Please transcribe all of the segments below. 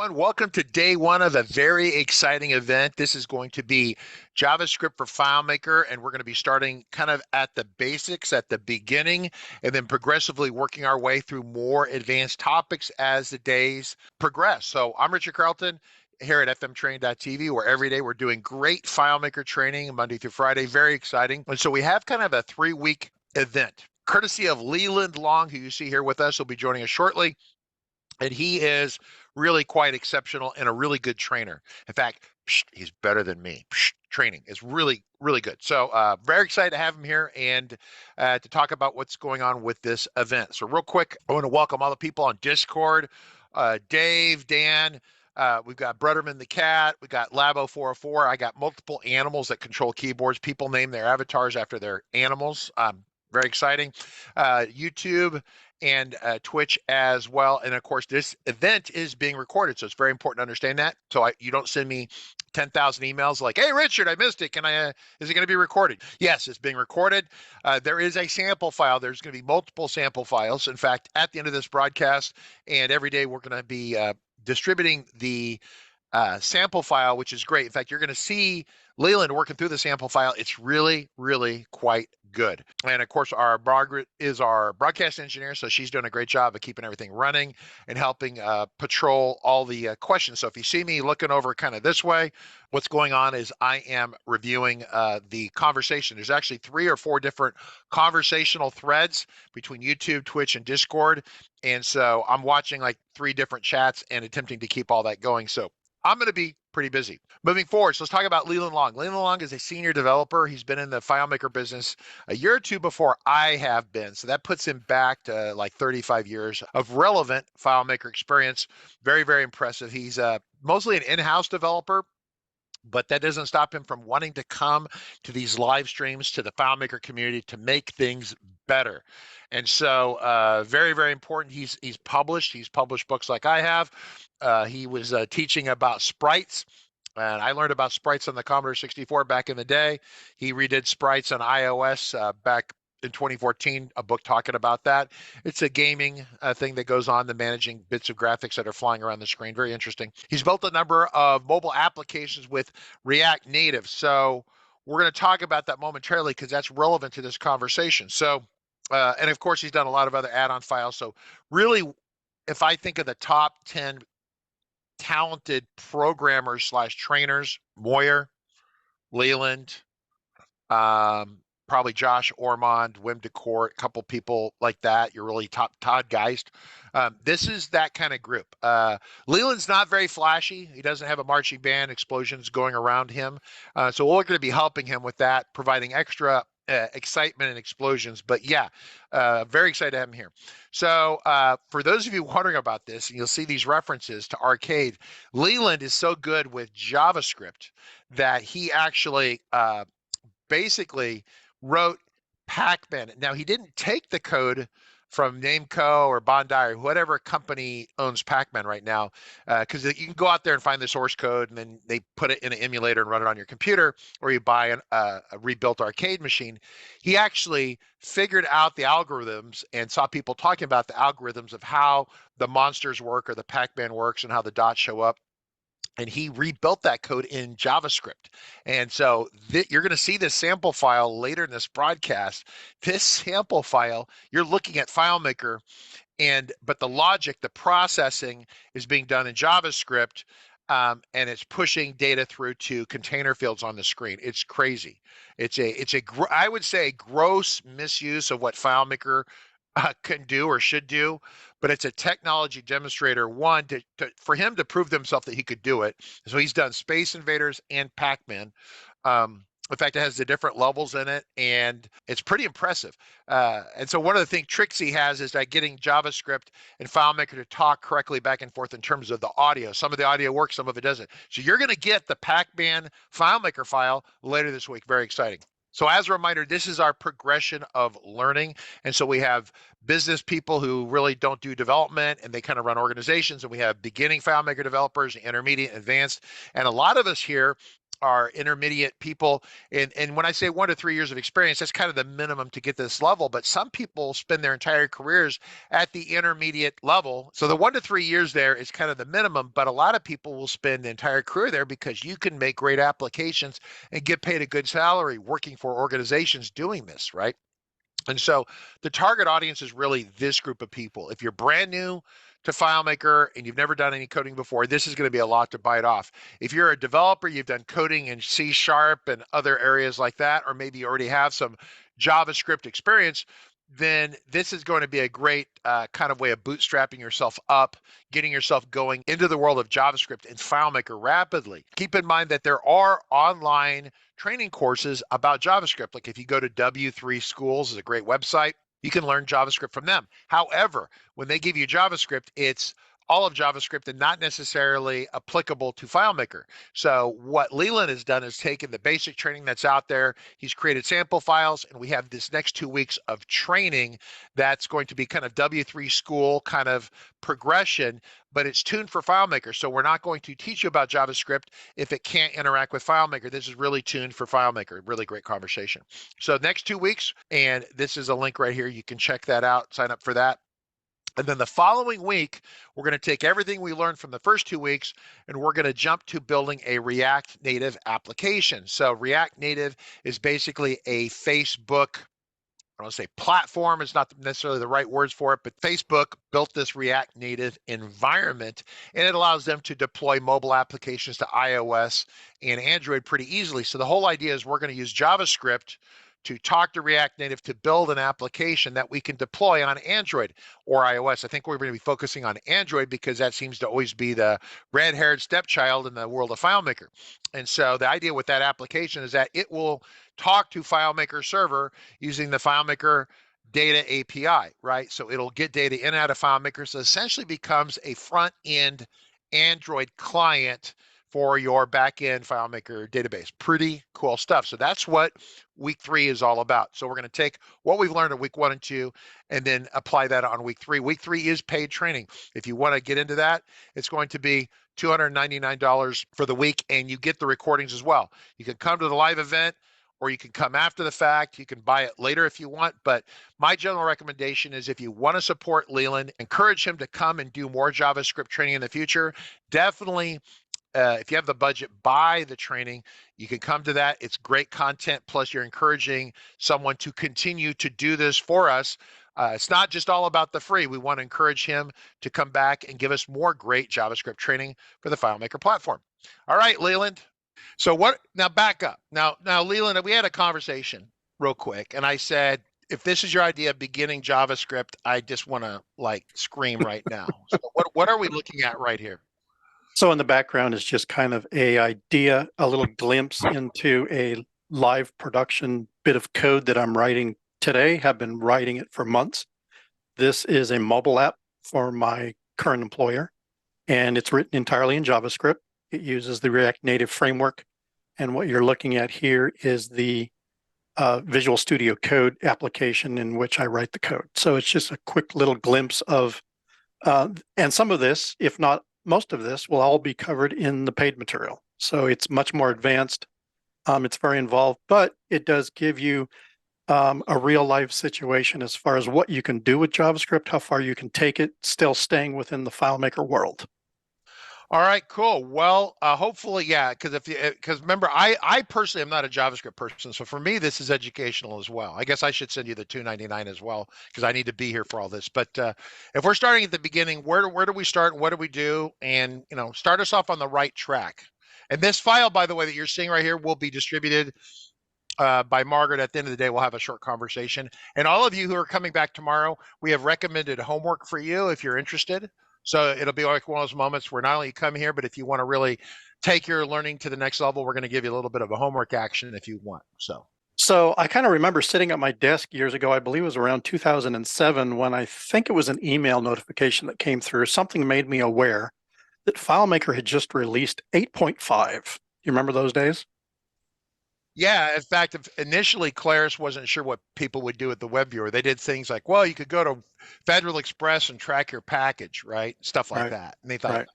everyone. Welcome to day one of a very exciting event. This is going to be JavaScript for FileMaker, and we're going to be starting kind of at the basics at the beginning and then progressively working our way through more advanced topics as the days progress. So I'm Richard Carlton here at fmtraining.tv, where every day we're doing great FileMaker training Monday through Friday. Very exciting. And so we have kind of a 3-week event, courtesy of Leland Long, who you see here with us. Will be joining us shortly. And he is really quite exceptional and a really good trainer. In fact, he's better than me. Training is really, really good. So very excited to have him here and to talk about what's going on with this event. So real quick, I want to welcome all the people on Discord, Dave, Dan, we've got Brutterman the cat, we got Labo404. I got multiple animals that control keyboards. People name their avatars after their animals. Very exciting. YouTube and Twitch as well. And of course, this event is being recorded, so it's very important to understand that. So you don't send me 10,000 emails like, hey, Richard, I missed it. Is it going to be recorded? Yes, it's being recorded. There is a sample file. There's going to be multiple sample files. In fact, at the end of this broadcast and every day, we're going to be distributing the sample file, which is great. In fact, you're going to see Leland working through the sample file. It's really, really quite good. And of course, Margaret is our broadcast engineer, so she's doing a great job of keeping everything running and helping patrol all the questions. So if you see me looking over kind of this way, what's going on is I am reviewing the conversation. There's actually 3 or 4 different conversational threads between YouTube, Twitch, and Discord. And so I'm watching like 3 different chats and attempting to keep all that going. So I'm going to be pretty busy. Moving forward, so let's talk about Leland Long. Leland Long is a senior developer. He's been in the FileMaker business a year or 2 before I have been. So that puts him back to like 35 years of relevant FileMaker experience. Very, very impressive. He's mostly an in-house developer, but that doesn't stop him from wanting to come to these live streams to the FileMaker community to make things better. And so very, very important. He's published books like I have. He was teaching about sprites, and I learned about sprites on the Commodore 64 back in the day. He redid sprites on iOS back in 2014, a book talking about that. It's a gaming thing that goes on, the managing bits of graphics that are flying around the screen. Very interesting. He's built a number of mobile applications with React Native. So we're going to talk about that momentarily because that's relevant to this conversation. So, and of course, he's done a lot of other add-on files. So really, if I think of the top 10 talented programmers / trainers, Moyer, Leland, probably Josh Ormond, Wim DeCourt, a couple people like that. You're really top Todd Geist. This is that kind of group. Leland's not very flashy. He doesn't have a marching band, explosions going around him. So we're going to be helping him with that, providing extra excitement and explosions. But yeah, very excited to have him here. So for those of you wondering about this, and you'll see these references to Arcade, Leland is so good with JavaScript that he actually basically wrote PacMan. Now, he didn't take the code from Nameco or Bondi or whatever company owns PacMan right now, because you can go out there and find the source code and then they put it in an emulator and run it on your computer, or you buy a rebuilt arcade machine. He actually figured out the algorithms and saw people talking about the algorithms of how the monsters work or the PacMan works and how the dots show up. And he rebuilt that code in JavaScript. And so you're going to see this sample file later in this broadcast. This sample file, you're looking at FileMaker, but the logic, the processing is being done in JavaScript, and it's pushing data through to container fields on the screen. It's crazy. I would say a gross misuse of what FileMaker can do or should do, but it's a technology demonstrator, one, for him to prove to himself that he could do it. So he's done Space Invaders and PacMan. In fact, it has the different levels in it, and it's pretty impressive. And so one of the tricks he has is that getting JavaScript and FileMaker to talk correctly back and forth in terms of the audio. Some of the audio works, some of it doesn't. So you're going to get the PacMan FileMaker file later this week. Very exciting. So as a reminder, this is our progression of learning. And so we have business people who really don't do development and they kind of run organizations. And we have beginning FileMaker developers, intermediate, advanced. And a lot of us here are intermediate people. And when I say 1 to 3 years of experience, that's kind of the minimum to get this level. But some people spend their entire careers at the intermediate level. So the 1 to 3 years there is kind of the minimum, but a lot of people will spend the entire career there because you can make great applications and get paid a good salary working for organizations doing this, right? And so the target audience is really this group of people. If you're brand new to FileMaker and you've never done any coding before, this is going to be a lot to bite off. If you're a developer, you've done coding in C# and other areas like that, or maybe you already have some JavaScript experience, then this is going to be a great kind of way of bootstrapping yourself up, getting yourself going into the world of JavaScript and FileMaker rapidly. Keep in mind that there are online training courses about JavaScript. Like if you go to W3 Schools, is a great website, you can learn JavaScript from them. However, when they give you JavaScript, it's all of JavaScript and not necessarily applicable to FileMaker. So what Leland has done is taken the basic training that's out there. He's created sample files, and we have this next 2 weeks of training that's going to be kind of W3 school kind of progression, but it's tuned for FileMaker. So we're not going to teach you about JavaScript if it can't interact with FileMaker. This is really tuned for FileMaker. Really great conversation. So next 2 weeks, and this is a link right here. You can check that out, sign up for that. And then the following week, we're going to take everything we learned from the first 2 weeks, and we're going to jump to building a React Native application. So React Native is basically a Facebook, I don't want to say platform, it's not necessarily the right words for it, but Facebook built this React Native environment, and it allows them to deploy mobile applications to iOS and Android pretty easily. So the whole idea is we're going to use JavaScript to talk to React Native to build an application that we can deploy on Android or iOS. I think we're going to be focusing on Android because that seems to always be the red-haired stepchild in the world of FileMaker. And so the idea with that application is that it will talk to FileMaker server using the FileMaker data API, right? So it'll get data in and out of FileMaker. So it essentially becomes a front-end Android client for your back-end FileMaker database. Pretty cool stuff. So that's what week 3 is all about. So we're going to take what we've learned in week 1 and 2 and then apply that on week 3. Week 3 is paid training. If you want to get into that, it's going to be $299 for the week, and you get the recordings as well. You can come to the live event, or you can come after the fact. You can buy it later if you want, but my general recommendation is if you want to support Leland, encourage him to come and do more JavaScript training in the future. Definitely, if you have the budget, buy the training. You can come to that. It's great content. Plus, you're encouraging someone to continue to do this for us. It's not just all about the free. We want to encourage him to come back and give us more great JavaScript training for the FileMaker platform. All right, Leland. So what? Now back up. Now, Leland, we had a conversation real quick, and I said, if this is your idea of beginning JavaScript, I just want to like scream right now. So what are we looking at right here? So in the background is just kind of a idea, a little glimpse into a live production bit of code that I'm writing today. Have been writing it for months. This is a mobile app for my current employer, and it's written entirely in JavaScript. It uses the React Native framework, and what you're looking at here is the Visual Studio Code application in which I write the code. So it's just a quick little glimpse of, and some of this, if not most of this, will all be covered in the paid material. So it's much more advanced. It's very involved, but it does give you a real life situation as far as what you can do with JavaScript, how far you can take it, still staying within the FileMaker world. All right, cool. Well, hopefully, yeah, because remember, I personally am not a JavaScript person, so for me, this is educational as well. I guess I should send you the $299 as well because I need to be here for all this. But if we're starting at the beginning, where do we start? What do we do? And start us off on the right track. And this file, by the way, that you're seeing right here, will be distributed by Margaret. At the end of the day, we'll have a short conversation. And all of you who are coming back tomorrow, we have recommended homework for you if you're interested. So it'll be like one of those moments where not only you come here, but if you want to really take your learning to the next level, we're going to give you a little bit of a homework action if you want. So I kind of remember sitting at my desk years ago, I believe it was around 2007, when I think it was an email notification that came through. Something made me aware that FileMaker had just released 8.5. You remember those days? Yeah, in fact, initially Claris wasn't sure what people would do with the web viewer. They did things like, well, you could go to Federal Express and track your package, right? Stuff like Right, that. And they thought right,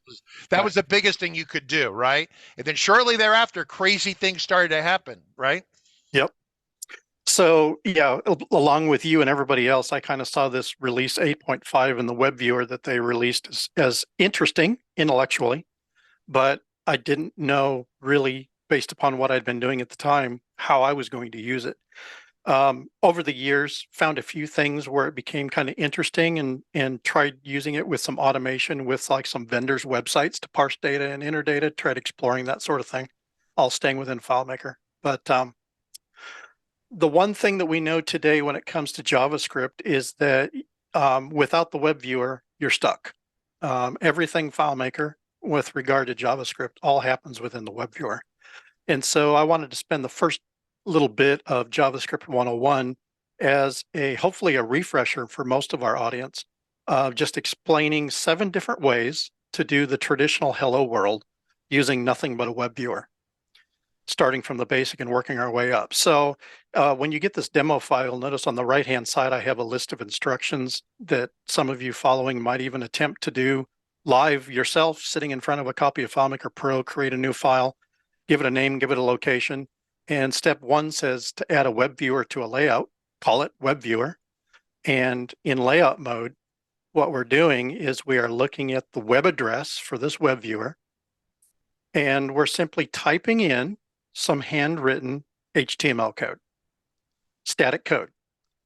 that right. was the biggest thing you could do, right? And then shortly thereafter, crazy things started to happen, right? Yep. So yeah, along with you and everybody else, I kind of saw this release 8.5 in the web viewer that they released as interesting intellectually, but I didn't know really, based upon what I'd been doing at the time, how I was going to use it. Over the years, found a few things where it became kind of interesting, and tried using it with some automation with like some vendors' websites to parse data and enter data, tried exploring that sort of thing, all staying within FileMaker. But the one thing that we know today when it comes to JavaScript is that without the web viewer, you're stuck. Everything FileMaker with regard to JavaScript all happens within the web viewer. And so I wanted to spend the first little bit of JavaScript 101 as hopefully a refresher for most of our audience, just explaining 7 different ways to do the traditional hello world using nothing but a web viewer, starting from the basic and working our way up. So when you get this demo file, notice on the right-hand side, I have a list of instructions that some of you following might even attempt to do live yourself, sitting in front of a copy of FileMaker Pro, create a new file, give it a name, give it a location. And step 1 says to add a web viewer to a layout, call it web viewer. And in layout mode, what we're doing is we are looking at the web address for this web viewer, and we're simply typing in some handwritten HTML code, static code.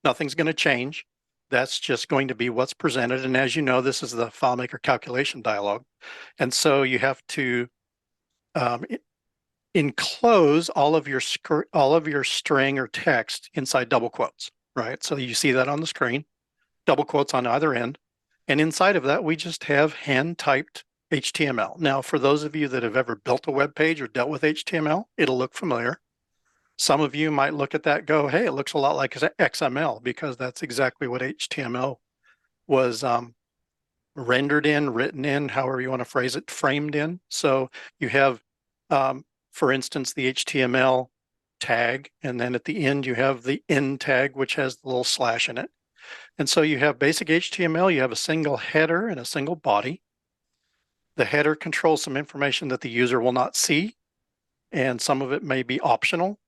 Nothing's going to change. That's just going to be what's presented. And as you know, this is the FileMaker calculation dialog. And so you have to enclose all of your string or text inside double quotes, right? So you see that on the screen, double quotes on either end. And inside of that, we just have hand-typed HTML. Now, for those of you that have ever built a web page or dealt with HTML, it'll look familiar. Some of you might look at that and go, hey, it looks a lot like XML, because that's exactly what HTML was rendered in, written in, however you want to phrase it, framed in. So you have, for instance, the HTML tag, and then at the end you have the end tag, which has the little slash in it. And so you have basic HTML, you have a single header and a single body. The header controls some information that the user will not see, and some of it may be optional.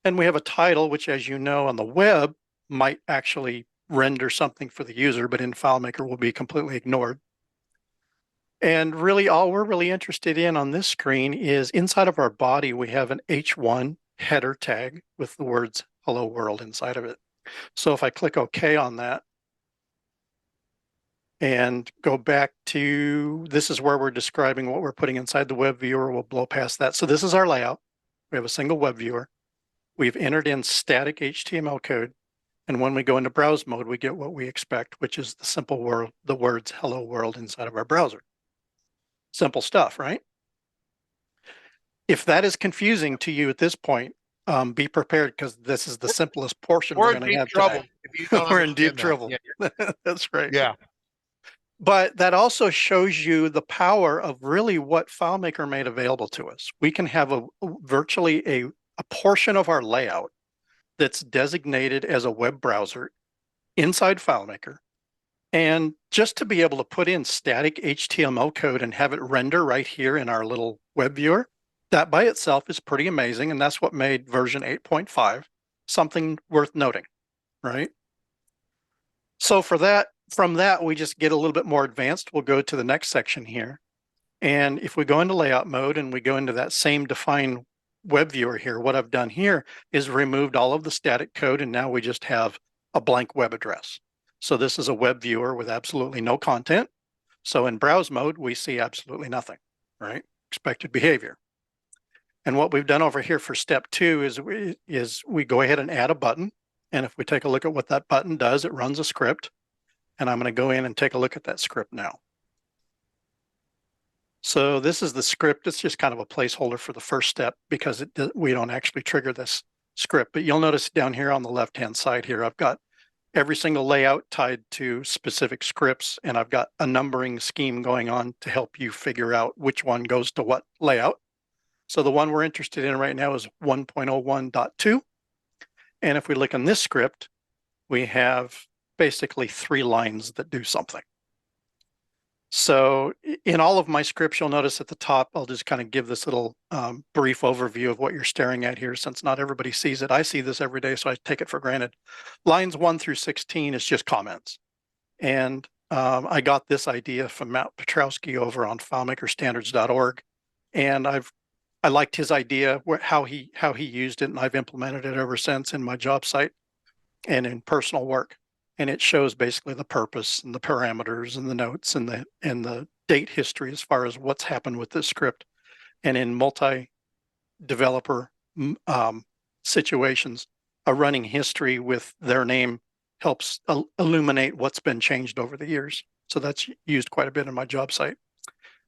And we have a title, which, as you know, on the web might actually render something for the user, but in FileMaker will be completely ignored. And really all we're really interested in on this screen is inside of our body, we have an H1 header tag with the words hello world inside of it. So if I click OK on that and go back to, this is where we're describing what we're putting inside the web viewer. We'll blow past that. So this is our layout. We have a single web viewer. We've entered in static HTML code. And when we go into browse mode, we get what we expect, which is the simple world, the words hello world inside of our browser. Simple stuff, right? If that is confusing to you at this point, be prepared, because this is the simplest portion we're going to have today. If you don't We're in deep understand trouble. that. Yeah. That's right. Yeah. But that also shows you the power of really what FileMaker made available to us. We can have virtually a portion of our layout that's designated as a web browser inside FileMaker. And just to be able to put in static HTML code and have it render right here in our little web viewer, that by itself is pretty amazing. And that's what made version 8.5 something worth noting, right? So from that, we just get a little bit more advanced. We'll go to the next section here. And if we go into layout mode and we go into that same define web viewer here, what I've done here is removed all of the static code, and now we just have a blank web address. So this is a web viewer with absolutely no content. So in browse mode, we see absolutely nothing, right? Expected behavior. And what we've done over here for step 2 is we go ahead and add a button. And if we take a look at what that button does, it runs a script. And I'm going to go in and take a look at that script now. So this is the script. It's just kind of a placeholder for the first step, because we don't actually trigger this script. But you'll notice down here on the left-hand side here, I've got every single layout tied to specific scripts, and I've got a numbering scheme going on to help you figure out which one goes to what layout. So the one we're interested in right now is 1.01.2. And if we look in this script, we have basically 3 lines that do something. So in all of my scripts, you'll notice at the top, I'll just kind of give this little brief overview of what you're staring at here, since not everybody sees it. I see this every day, so I take it for granted. Lines 1 through 16 is just comments. And I got this idea from Matt Petrowski over on FileMakerStandards.org. And I liked his idea, how he used it, and I've implemented it ever since in my job site and in personal work. And it shows basically the purpose and the parameters and the notes and the date history as far as what's happened with this script. And in multi-developer situations, a running history with their name helps illuminate what's been changed over the years. So that's used quite a bit in my job site.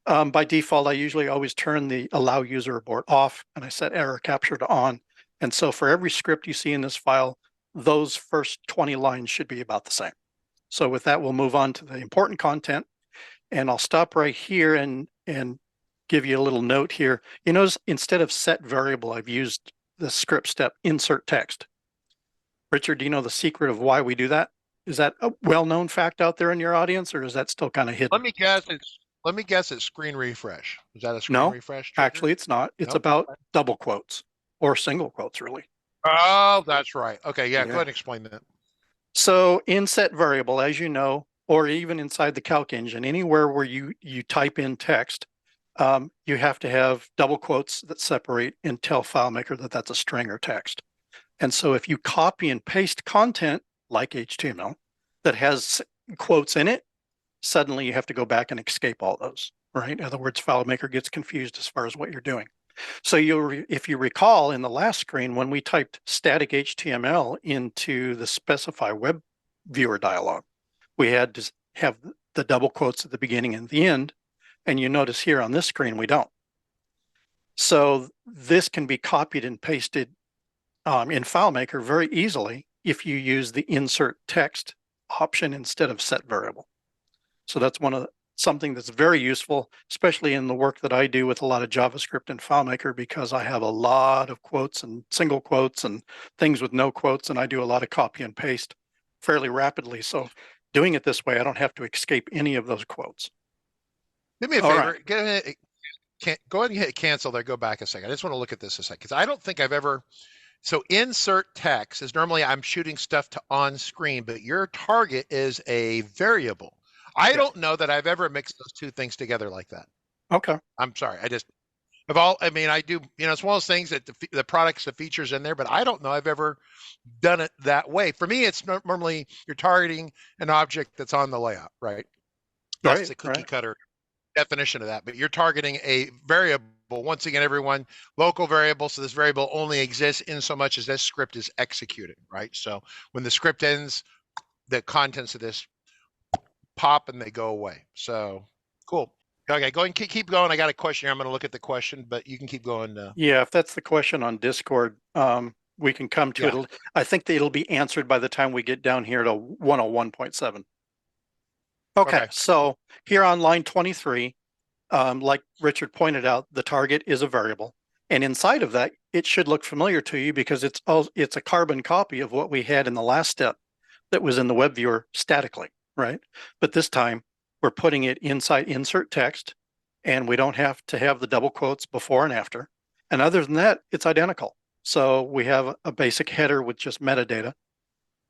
By default, I usually always turn the allow user abort off, and I set error capture to on. And so for every script you see in this file, those first 20 lines should be about the same. So with that, we'll move on to the important content. And I'll stop right here and give you a little note here. You notice instead of set variable, I've used the script step insert text. Richard, do you know the secret of why we do that? Is that a well-known fact out there in your audience, or is that still kind of hidden? Let me guess it's screen refresh. Is that a screen refresh trigger? Actually, it's not. It's about double quotes or single quotes, really. Oh, that's right. Okay, yeah, go ahead and explain that. So in set variable, as you know, or even inside the calc engine, anywhere where you type in text, you have to have double quotes that separate and tell FileMaker that that's a string or text. And so if you copy and paste content like HTML that has quotes in it, suddenly you have to go back and escape all those, right? In other words, FileMaker gets confused as far as what you're doing. So if you recall in the last screen, when we typed static HTML into the specify web viewer dialog, we had to have the double quotes at the beginning and the end. And you notice here on this screen, we don't. So this can be copied and pasted in FileMaker very easily if you use the insert text option instead of set variable. So that's something that's very useful, especially in the work that I do with a lot of JavaScript and FileMaker, because I have a lot of quotes and single quotes and things with no quotes, and I do a lot of copy and paste fairly rapidly. So doing it this way, I don't have to escape any of those quotes. Do me a favor. Go ahead and hit cancel there. Go back a second. I just want to look at this a second, because I don't think I've ever. So insert text is normally I'm shooting stuff to on screen, but your target is a variable. I don't know that I've ever mixed those two things together like that. Okay. I'm sorry. I do, it's one of those things that the products, the features in there, but I don't know I've ever done it that way. For me, it's normally you're targeting an object that's on the layout, right? That's the cookie cutter definition of that, but you're targeting a variable. Once again, everyone, local variable. So this variable only exists in so much as this script is executed, right? So when the script ends, the contents of this pop and they go away. So cool. Okay, go and keep going. I got a question here. I'm going to look at the question, but you can keep going. Yeah, if that's the question on Discord, we can come to it. I think that it'll be answered by the time we get down here to 101.7. Okay, so here on line 23, like Richard pointed out, the target is a variable. And inside of that, it should look familiar to you because it's a carbon copy of what we had in the last step that was in the web viewer statically, right? But this time we're putting it inside insert text, and we don't have to have the double quotes before and after. And other than that, it's identical. So we have a basic header with just metadata.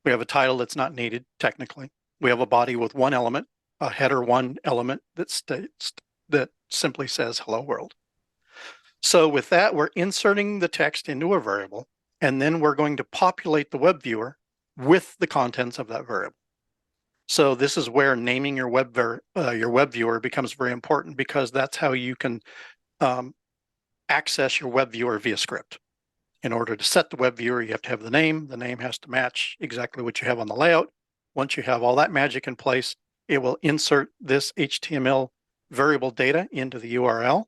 We have a title that's not needed technically. We have a body with one element, a header one element that simply says hello world. So with that, we're inserting the text into a variable, and then we're going to populate the web viewer with the contents of that variable. So this is where naming your web viewer becomes very important, because that's how you can access your web viewer via script. In order to set the web viewer, you have to have the name. The name has to match exactly what you have on the layout. Once you have all that magic in place, it will insert this HTML variable data into the URL.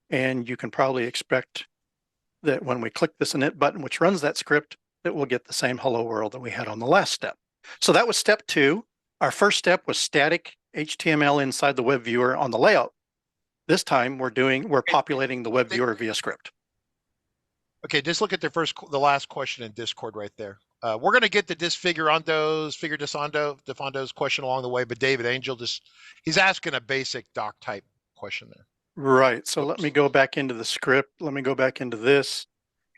And you can probably expect that when we click this init button, which runs that script, that we'll get the same hello world that we had on the last step. So that was step 2. Our first step was static HTML inside the web viewer on the layout. This time we're populating the web viewer via script. Okay, just look at the last question in Discord right there. We're going to get to Defondo's question along the way, but David Angel he's asking a basic doc type question there. Right. So Oops. let me go back into the script. Let me go back into this.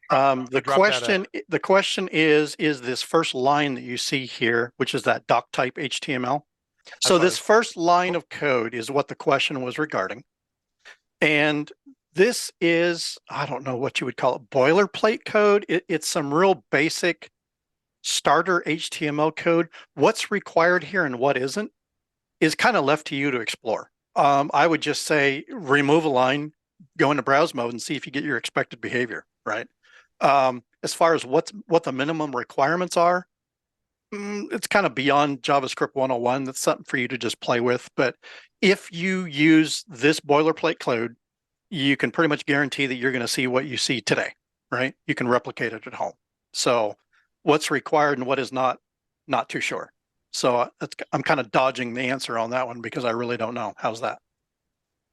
The question is this first line that you see here, which is that doc type HTML. So this first line of code is what the question was regarding. And this is, I don't know what you would call it, boilerplate code. It's some real basic starter HTML code. What's required here and what isn't is kind of left to you to explore. I would just say remove a line, go into browse mode and see if you get your expected behavior, right? As far as what the minimum requirements are, it's kind of beyond JavaScript 101. That's something for you to just play with. But if you use this boilerplate code, you can pretty much guarantee that you're going to see what you see today, right? You can replicate it at home. So what's required and what is not too sure. So I'm kind of dodging the answer on that one because I really don't know. How's that?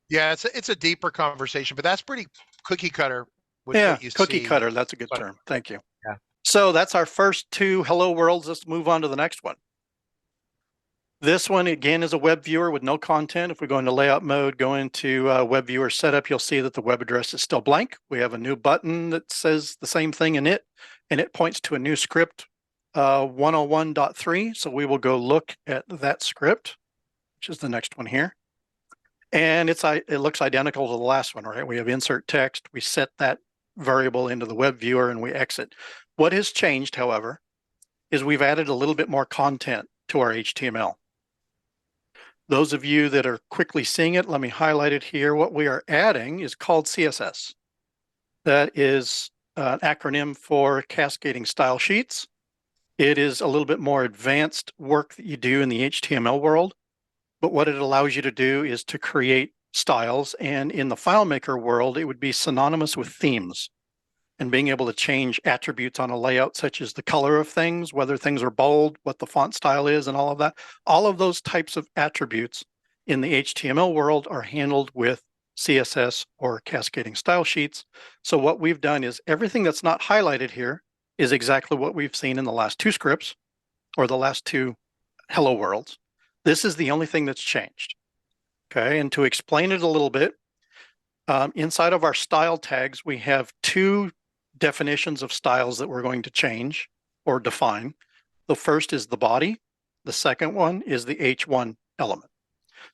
Yeah, it's a deeper conversation, but that's pretty cookie cutter. Yeah, cookie cutter. That's a good term. Thank you. Yeah. So that's our first two hello worlds. Let's move on to the next one. This one, again, is a web viewer with no content. If we go into layout mode, go into web viewer setup, you'll see that the web address is still blank. We have a new button that says the same thing in it, and it points to a new script, 101.3. So we will go look at that script, which is the next one here. And it looks identical to the last one, right? We have insert text. We set that variable into the web viewer and we exit. What has changed, however, is we've added a little bit more content to our HTML. Those of you that are quickly seeing it, let me highlight it here. What we are adding is called CSS. That is an acronym for Cascading Style Sheets. It is a little bit more advanced work that you do in the HTML world. But what it allows you to do is to create styles. And in the FileMaker world, it would be synonymous with themes and being able to change attributes on a layout, such as the color of things, whether things are bold, what the font style is, and all of that. All of those types of attributes in the HTML world are handled with CSS or cascading style sheets. So what we've done is everything that's not highlighted here is exactly what we've seen in the last two scripts or the last two hello worlds. This is the only thing that's changed. Okay, and to explain it a little bit, inside of our style tags, we have two definitions of styles that we're going to change or define. The first is the body. The second one is the H1 element.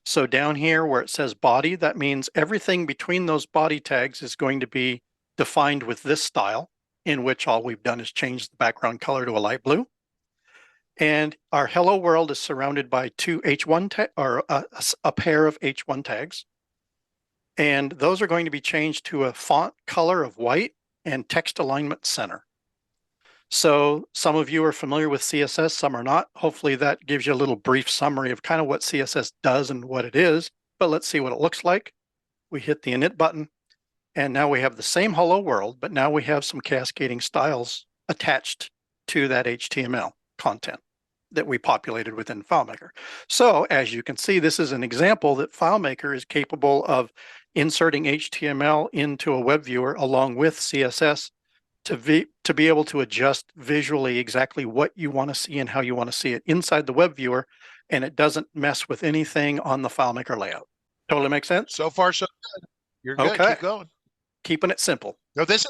So down here where it says body, that means everything between those body tags is going to be defined with this style, in which all we've done is change the background color to a light blue. And our hello world is surrounded by two H1 or a pair of H1 tags. And those are going to be changed to a font color of white and text alignment center. So some of you are familiar with CSS, some are not. Hopefully that gives you a little brief summary of kind of what CSS does and what it is. But let's see what it looks like. We hit the init button, and now we have the same hello world, but now we have some cascading styles attached to that HTML content that we populated within FileMaker. So as you can see, this is an example that FileMaker is capable of inserting HTML into a web viewer along with CSS to be able to adjust visually exactly what you want to see and how you want to see it inside the web viewer, and it doesn't mess with anything on the FileMaker layout. Totally makes sense? So far, so good. You're good. Okay. Keep going. Keeping it simple. No, this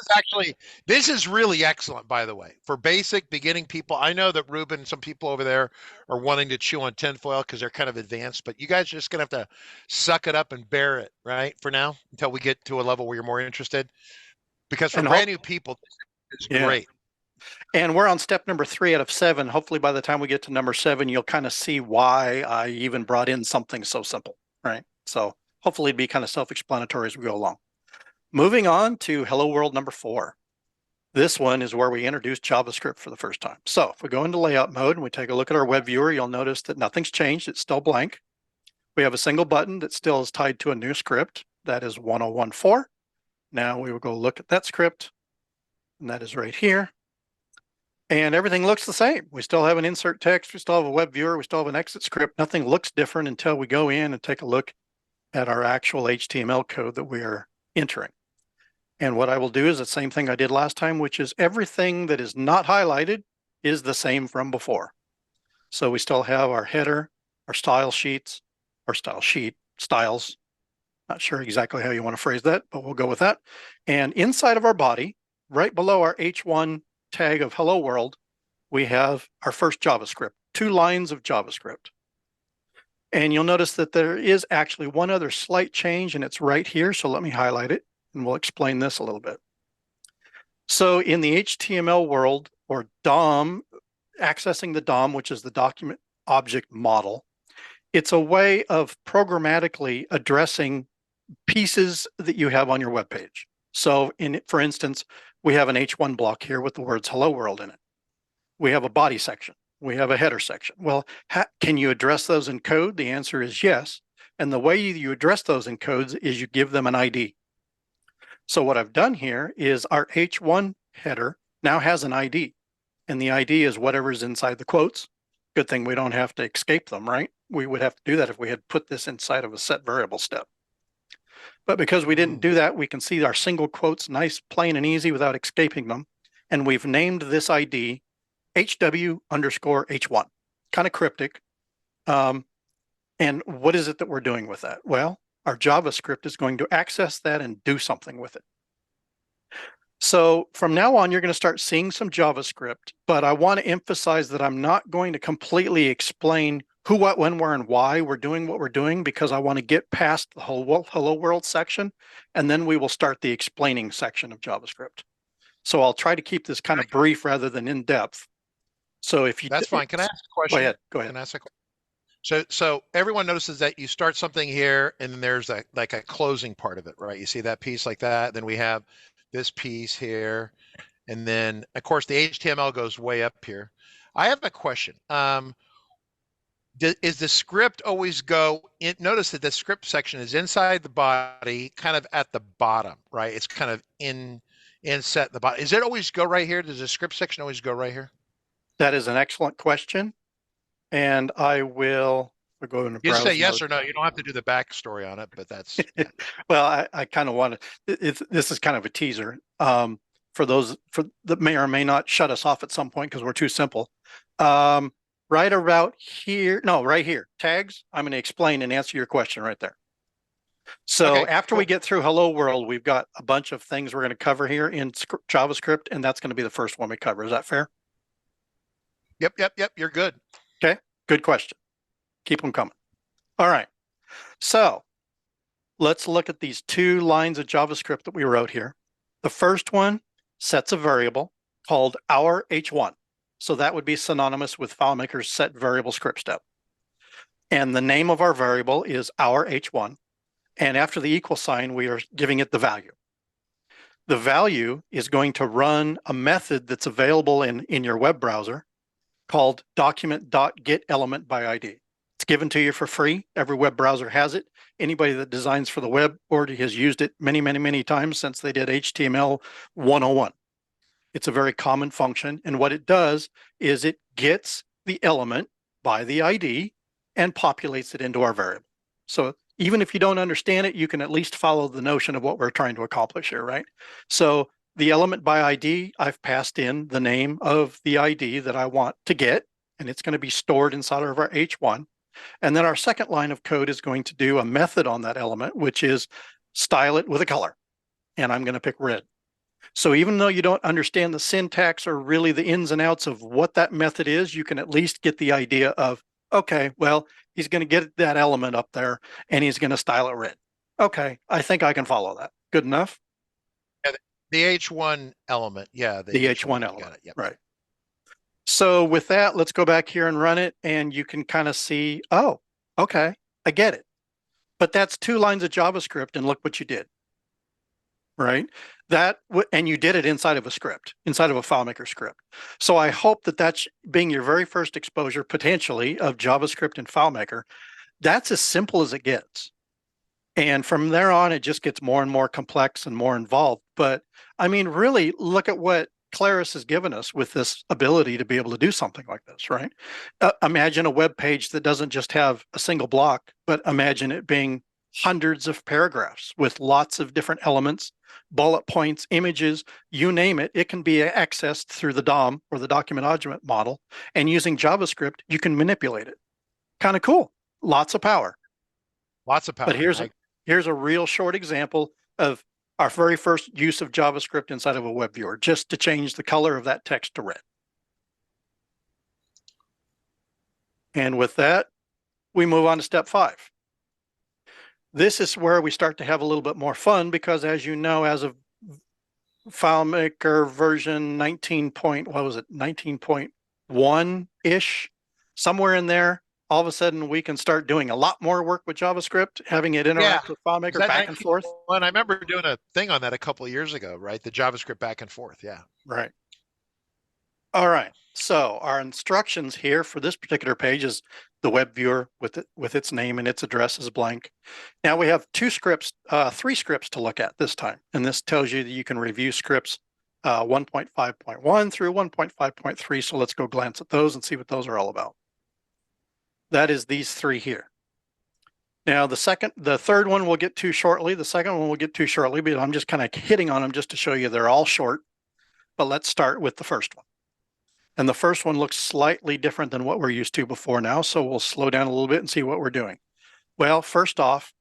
is really excellent, by the way, for basic beginning people. I know that Ruben and some people over there are wanting to chew on tinfoil because they're kind of advanced, but you guys are just going to have to suck it up and bear it, right, for now, until we get to a level where you're more interested. Because for brand new people, this is great. And we're on step number 3 out of 7. Hopefully by the time we get to number 7, you'll kind of see why I even brought in something so simple, right? So hopefully it'd be kind of self-explanatory as we go along. Moving on to hello world number 4. This one is where we introduce JavaScript for the first time. So if we go into layout mode and we take a look at our web viewer, you'll notice that nothing's changed. It's still blank. We have a single button that still is tied to a new script. That is 1014. Now we will go look at that script, and that is right here. And everything looks the same. We still have an insert text. We still have a web viewer. We still have an exit script. Nothing looks different until we go in and take a look at our actual HTML code that we are entering. And what I will do is the same thing I did last time, which is everything that is not highlighted is the same from before. So we still have our header, our style sheets, our style sheet, styles. Not sure exactly how you want to phrase that, but we'll go with that. And inside of our body, right below our H1 tag of hello world, we have our first JavaScript, 2 lines of JavaScript. And you'll notice that there is actually one other slight change, and it's right here. So let me highlight it, and we'll explain this a little bit. So in the HTML world, or DOM, accessing the DOM, which is the document object model, it's a way of programmatically addressing pieces that you have on your web page. So for instance, we have an H1 block here with the words hello world in it. We have a body section. We have a header section. Well, can you address those in code? The answer is yes. And the way you address those in codes is you give them an ID. So what I've done here is our H1 header now has an ID, and the ID is whatever's inside the quotes. Good thing we don't have to escape them, right? We would have to do that if we had put this inside of a set variable step. But because we didn't do that, we can see our single quotes nice, plain, and easy without escaping them. And we've named this ID HW_H1, kind of cryptic. And what is it that we're doing with that? Well, our JavaScript is going to access that and do something with it. So from now on, you're going to start seeing some JavaScript, but I want to emphasize that I'm not going to completely explain who, what, when, where, and why we're doing what we're doing, because I want to get past the whole hello world section, and then we will start the explaining section of JavaScript. So I'll try to keep this kind of brief rather than in depth. So if you— That's fine. Can I ask a question? Go ahead. Can I ask a question? So everyone notices that you start something here, and then there's like a closing part of it, right? You see that piece like that. Then we have this piece here, and then of course the HTML goes way up here. I have a question. Is the script always go in? Notice that the script section is inside the body, kind of at the bottom, right? It's kind of inset the bottom. Is it always go right here? Does the script section always go right here? That is an excellent question. And I will go into You browse say yes mode. or no. You don't have to do the backstory on it, but that's yeah. Well, I kind of want to. This is kind of a teaser for those that may or may not shut us off at some point because we're too simple. Right about here, no, right here, tags. I'm going to explain and answer your question right there. So Okay, after we get through hello world, we've got a bunch of things we're going to cover here in JavaScript, and that's going to be the first one we cover. Is that fair? Yep. You're good. Okay, good question. Keep them coming. All right. So let's look at these 2 lines of JavaScript that we wrote here. The first one sets a variable called our H1. So that would be synonymous with FileMaker's set variable script step. And the name of our variable is our H1. And after the equal sign, we are giving it the value. The value is going to run a method that's available in your web browser called document.getElementById. It's given to you for free. Every web browser has it. Anybody that designs for the web already has used it many times since they did HTML 101. It's a very common function. And what it does is it gets the element by the ID and populates it into our variable. So even if you don't understand it, you can at least follow the notion of what we're trying to accomplish here, right? So the element by ID, I've passed in the name of the ID that I want to get, and it's going to be stored inside of our H1. And then our second line of code is going to do a method on that element, which is style it with a color. And I'm going to pick red. So even though you don't understand the syntax or really the ins and outs of what that method is, you can at least get the idea of, okay, well, he's going to get that element up there and he's going to style it red. Okay, I think I can follow that. Good enough? Yeah, the H1 element. Yeah, The H1 element. Got it. Yep. Right. So with that, let's go back here and run it, and you can kind of see, oh, okay, I get it. But that's 2 lines of JavaScript, and look what you did. Right? And you did it inside of a script, inside of a FileMaker script. So I hope that that's being your very first exposure, potentially, of JavaScript and FileMaker. That's as simple as it gets. And from there on, it just gets more and more complex and more involved. But I mean, really, look at what Claris has given us with this ability to be able to do something like this, right? Imagine a web page that doesn't just have a single block, but imagine it being hundreds of paragraphs with lots of different elements, bullet points, images, you name it. It can be accessed through the DOM or the document object model. And using JavaScript, you can manipulate it. Kind of cool. Lots of power. Lots of power. But here's a real short example of our very first use of JavaScript inside of a web viewer, just to change the color of that text to red. And with that, we move on to step 5. This is where we start to have a little bit more fun because, as you know, as of FileMaker version 19.1-ish, somewhere in there, all of a sudden we can start doing a lot more work with JavaScript, having it interact with FileMaker back and forth. And I remember doing a thing on that a couple of years ago, right? The JavaScript back and forth, yeah. Right. All right. So our instructions here for this particular page is the web viewer with its name and its address is blank. Now we have 3 scripts to look at this time. And this tells you that you can review scripts 1.5.1 through 1.5.3. So let's go glance at those and see what those are all about. That is these 3 here. Now the third one we'll get to shortly. The second one we'll get to shortly, but I'm just kind of hitting on them just to show you they're all short. But let's start with the first one. And the first one looks slightly different than what we're used to before now. So we'll slow down a little bit and see what we're doing. Well, first off,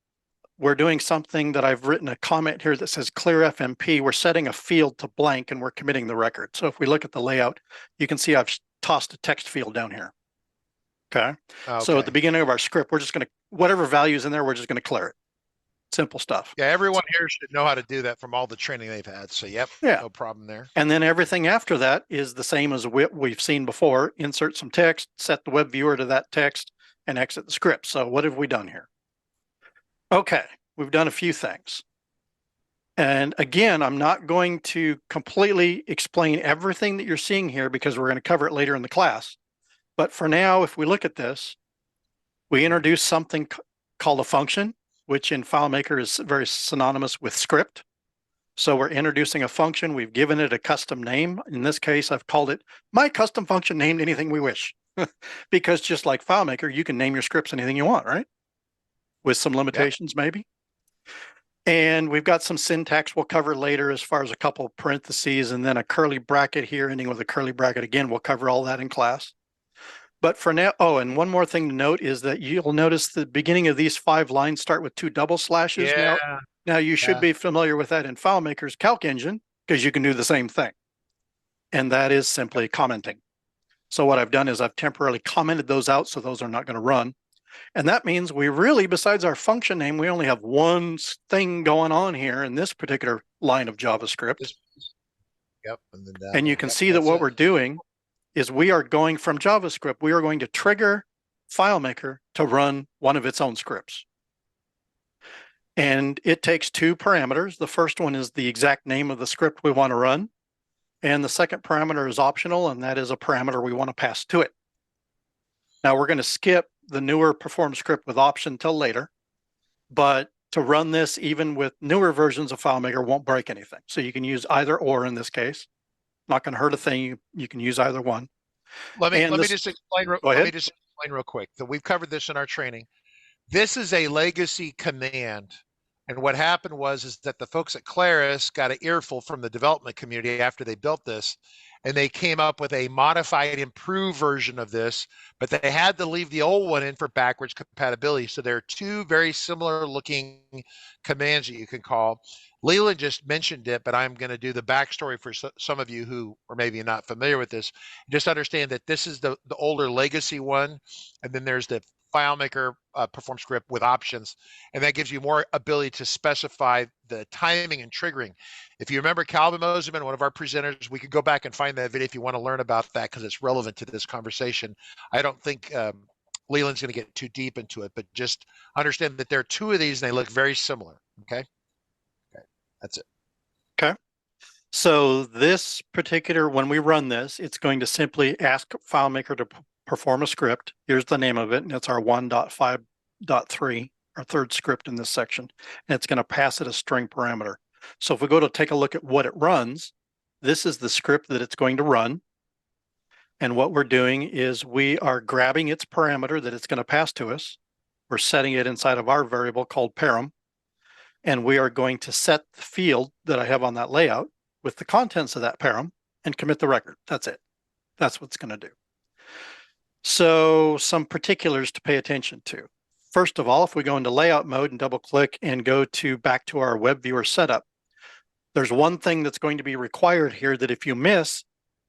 we're doing something that I've written a comment here that says clear FMP. We're setting a field to blank and we're committing the record. So if we look at the layout, you can see I've tossed a text field down here. Okay. So at the beginning of our script, we're just going to, whatever value is in there, we're just going to clear it. Simple stuff. Yeah, everyone here should know how to do that from all the training they've had. So, yep, no problem there. And then everything after that is the same as what we've seen before. Insert some text, set the web viewer to that text, and exit the script. So what have we done here? Okay, we've done a few things. And again, I'm not going to completely explain everything that you're seeing here because we're going to cover it later in the class. But for now, if we look at this, we introduce something called a function, which in FileMaker is very synonymous with script. So we're introducing a function. We've given it a custom name. In this case, I've called it my custom function named anything we wish. Because just like FileMaker, you can name your scripts anything you want, right? With some limitations, maybe. And we've got some syntax we'll cover later as far as a couple of parentheses and then a curly bracket here ending with a curly bracket. Again, we'll cover all that in class. But for now, and one more thing to note is that you'll notice the beginning of these 5 lines start with 2 double slashes. Yeah. Now you should be familiar with that in FileMaker's calc engine because you can do the same thing. And that is simply commenting. So what I've done is I've temporarily commented those out so those are not going to run. And that means we really, besides our function name, we only have one thing going on here in this particular line of JavaScript. Yep. And you can see that what we're doing is we are going from JavaScript, we are going to trigger FileMaker to run one of its own scripts. And it takes 2 parameters. The first one is the exact name of the script we want to run. And the second parameter is optional, and that is a parameter we want to pass to it. Now we're going to skip the newer perform script with option till later, but to run this even with newer versions of FileMaker won't break anything. So you can use either or in this case. Not going to hurt a thing. You can use either one. Let me just explain real quick that we've covered this in our training. This is a legacy command. And what happened is that the folks at Claris got an earful from the development community after they built this, and they came up with a modified, improved version of this, but they had to leave the old one in for backwards compatibility. So there are 2 very similar looking commands that you can call. Leland just mentioned it, but I'm going to do the backstory for some of you who are maybe not familiar with this. Just understand that this is the older legacy one, and then there's the FileMaker perform script with options, and that gives you more ability to specify the timing and triggering. If you remember Calvin Moserman, one of our presenters, we could go back and find that video if you want to learn about that because it's relevant to this conversation. I don't think Leland's going to get too deep into it, but just understand that there are 2 of these and they look very similar. Okay. That's it. Okay. So this particular, when we run this, it's going to simply ask FileMaker to perform a script. Here's the name of it, and it's our 1.5.3, our 3rd script in this section. And it's going to pass it a string parameter. So if we go to take a look at what it runs, this is the script that it's going to run. And what we're doing is we are grabbing its parameter that it's going to pass to us. We're setting it inside of our variable called param. And we are going to set the field that I have on that layout with the contents of that param and commit the record. That's it. That's what it's going to do. So some particulars to pay attention to. First of all, if we go into layout mode and double click and go back to our web viewer setup, there's one thing that's going to be required here that if you miss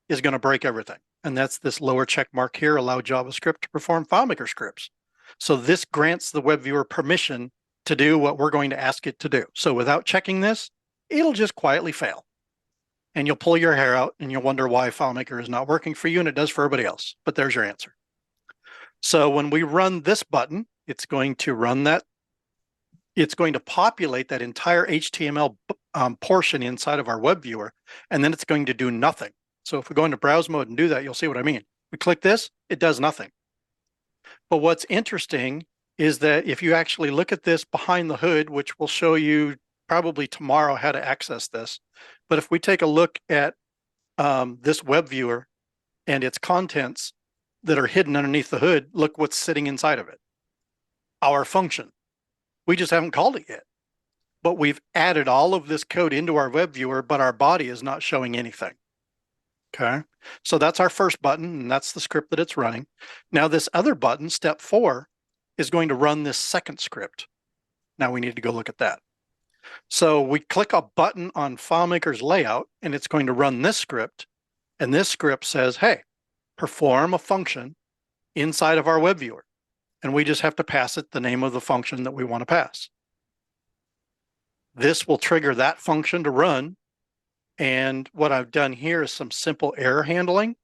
is going to break everything. And that's this lower check mark here, allow JavaScript to perform FileMaker scripts. So this grants the web viewer permission to do what we're going to ask it to do. So without checking this, it'll just quietly fail. And you'll pull your hair out and you'll wonder why FileMaker is not working for you, and it does for everybody else. But there's your answer. So when we run this button, it's going to run that. It's going to populate that entire HTML portion inside of our web viewer, and then it's going to do nothing. So if we go into browse mode and do that, you'll see what I mean. We click this, it does nothing. But what's interesting is that if you actually look at this behind the hood, which will show you probably tomorrow how to access this, but if we take a look at this web viewer and its contents that are hidden underneath the hood, look what's sitting inside of it. Our function. We just haven't called it yet, but we've added all of this code into our web viewer, but our body is not showing anything. Okay, so that's our first button, and that's the script that it's running. Now this other button, step 4, is going to run this second script. Now we need to go look at that. So we click a button on FileMaker's layout, and it's going to run this script, and this script says, hey, perform a function inside of our web viewer. And we just have to pass it the name of the function that we want to pass. This will trigger that function to run. And what I've done here is some simple error handling,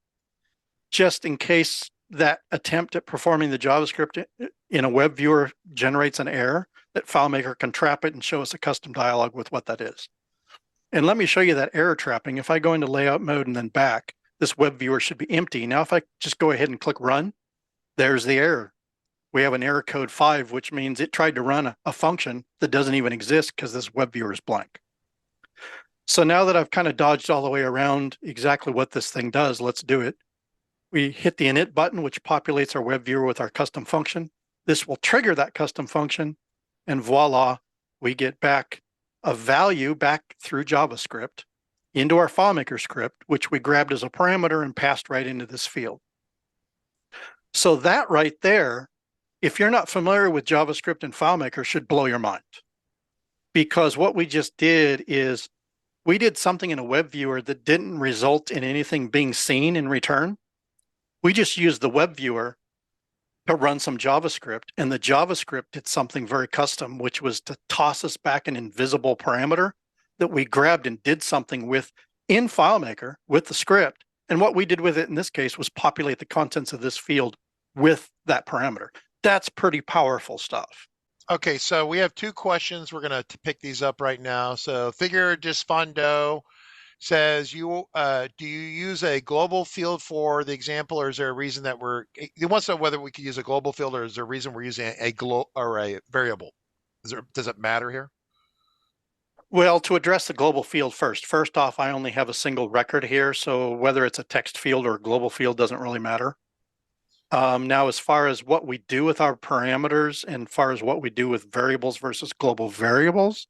just in case that attempt at performing the JavaScript in a web viewer generates an error, that FileMaker can trap it and show us a custom dialog with what that is. And let me show you that error trapping. If I go into layout mode and then back, this web viewer should be empty. Now, if I just go ahead and click run, there's the error. We have an error code 5, which means it tried to run a function that doesn't even exist because this web viewer is blank. So now that I've kind of dodged all the way around exactly what this thing does, let's do it. We hit the init button, which populates our web viewer with our custom function. This will trigger that custom function, and voila, we get back a value back through JavaScript into our FileMaker script, which we grabbed as a parameter and passed right into this field. So that right there, if you're not familiar with JavaScript and FileMaker, should blow your mind. Because what we just did is we did something in a web viewer that didn't result in anything being seen in return. We just used the web viewer to run some JavaScript, and the JavaScript did something very custom, which was to toss us back an invisible parameter that we grabbed and did something with in FileMaker with the script. And what we did with it in this case was populate the contents of this field with that parameter. That's pretty powerful stuff. Okay, so we have 2 questions. We're going to pick these up right now. So Figure Disfondo says, do you use a global field for the example, or is there a reason that he wants to know whether we could use a global field, or is there a reason we're using a variable? Does it matter here? Well, to address the global field first off, I only have a single record here. So whether it's a text field or a global field doesn't really matter. Now, as far as what we do with our parameters and as far as what we do with variables versus global variables,